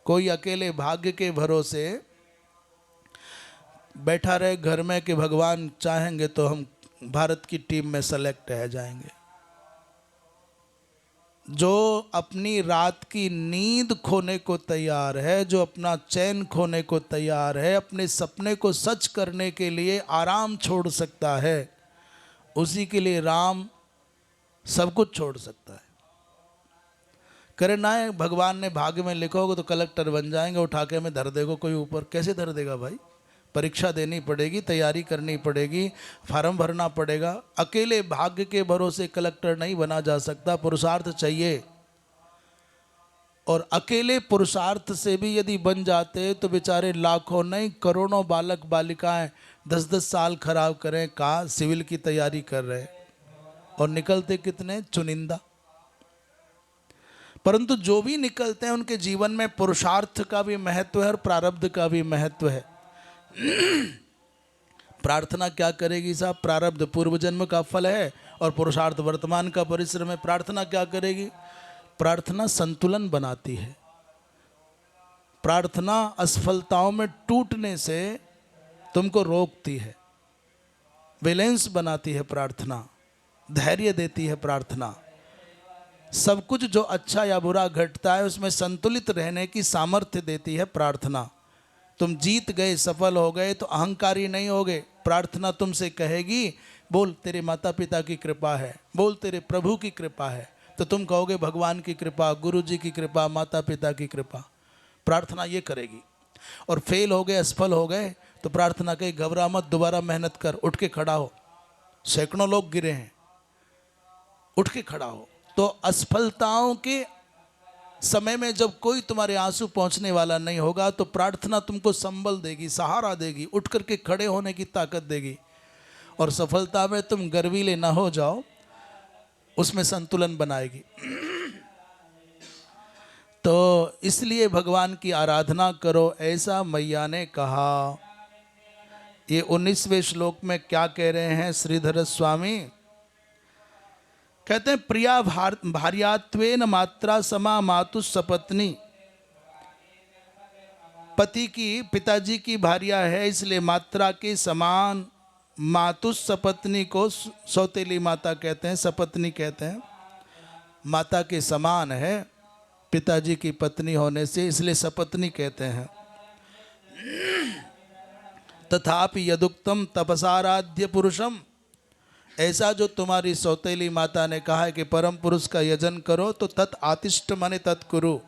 कोई अकेले भाग्य के भरोसे बैठा रहे घर में कि भगवान चाहेंगे तो हम भारत की टीम में सेलेक्ट रह जाएंगे। जो अपनी रात की नींद खोने को तैयार है, जो अपना चैन खोने को तैयार है, अपने सपने को सच करने के लिए आराम छोड़ सकता है, उसी के लिए राम सब कुछ छोड़ सकता है। करना है भगवान ने भाग्य में लिखा होगा तो कलेक्टर बन जाएंगे, उठा के में धर देगा कोई ऊपर। कैसे धर देगा भाई? परीक्षा देनी पड़ेगी, तैयारी करनी पड़ेगी, फार्म भरना पड़ेगा। अकेले भाग्य के भरोसे कलेक्टर नहीं बना जा सकता, पुरुषार्थ चाहिए। और अकेले पुरुषार्थ से भी यदि बन जाते तो बेचारे लाखों नहीं करोड़ों बालक बालिकाएं 10-10 साल खराब करें, कहा सिविल की तैयारी कर रहे और निकलते कितने चुनिंदा। परंतु जो भी निकलते हैं उनके जीवन में पुरुषार्थ का भी महत्व है और प्रारब्ध का भी महत्व है। प्रार्थना क्या करेगी साहब? प्रारब्ध पूर्व जन्म का फल है और पुरुषार्थ वर्तमान का परिश्रम है। प्रार्थना क्या करेगी? प्रार्थना संतुलन बनाती है। प्रार्थना असफलताओं में टूटने से तुमको रोकती है, बैलेंस बनाती है प्रार्थना, धैर्य देती है प्रार्थना। सब कुछ जो अच्छा या बुरा घटता है उसमें संतुलित रहने की सामर्थ्य देती है प्रार्थना। तुम जीत गए, सफल हो गए तो अहंकारी नहीं होगे। प्रार्थना तुमसे कहेगी बोल तेरे माता पिता की कृपा है, बोल तेरे प्रभु की कृपा है, तो तुम कहोगे भगवान की कृपा, गुरु जी की कृपा, माता पिता की कृपा। प्रार्थना ये करेगी। और फेल हो गए, असफल हो गए तो प्रार्थना कहे घबरा मत, दोबारा मेहनत कर, उठ के खड़ा हो। सैकड़ों लोग गिरे हैं, उठ के खड़ा हो। तो असफलताओं के समय में जब कोई तुम्हारे आंसू पहुंचने वाला नहीं होगा तो प्रार्थना तुमको संबल देगी, सहारा देगी, उठ करके खड़े होने की ताकत देगी। और सफलता में तुम गर्वीले ना हो जाओ, उसमें संतुलन बनाएगी। तो इसलिए भगवान की आराधना करो, ऐसा मैया ने कहा। ये 19वें श्लोक में क्या कह रहे हैं श्रीधर स्वामी? कहते हैं प्रिया भार्यात्वेन मात्रा समा मातु सपत्नी। पति की, पिताजी की भार्या है, इसलिए मात्रा के समान मातु सपत्नी को सौतेली माता कहते हैं, सपत्नी कहते हैं। माता के समान है पिताजी की पत्नी होने से, इसलिए सपत्नी कहते हैं। तथापि यदुक्तम तपसाराध्य पुरुषम, ऐसा जो तुम्हारी सौतेली माता ने कहा है कि परम पुरुष का यजन करो तो तत् आतिष्ठ माने तत्कुरु।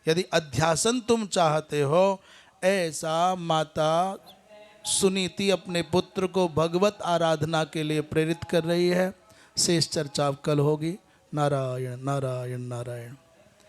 यदि अध्यासन तुम चाहते हो, ऐसा माता सुनीति अपने पुत्र को भगवत आराधना के लिए प्रेरित कर रही है। शेष चर्चा कल होगी। नारायण नारायण नारायण।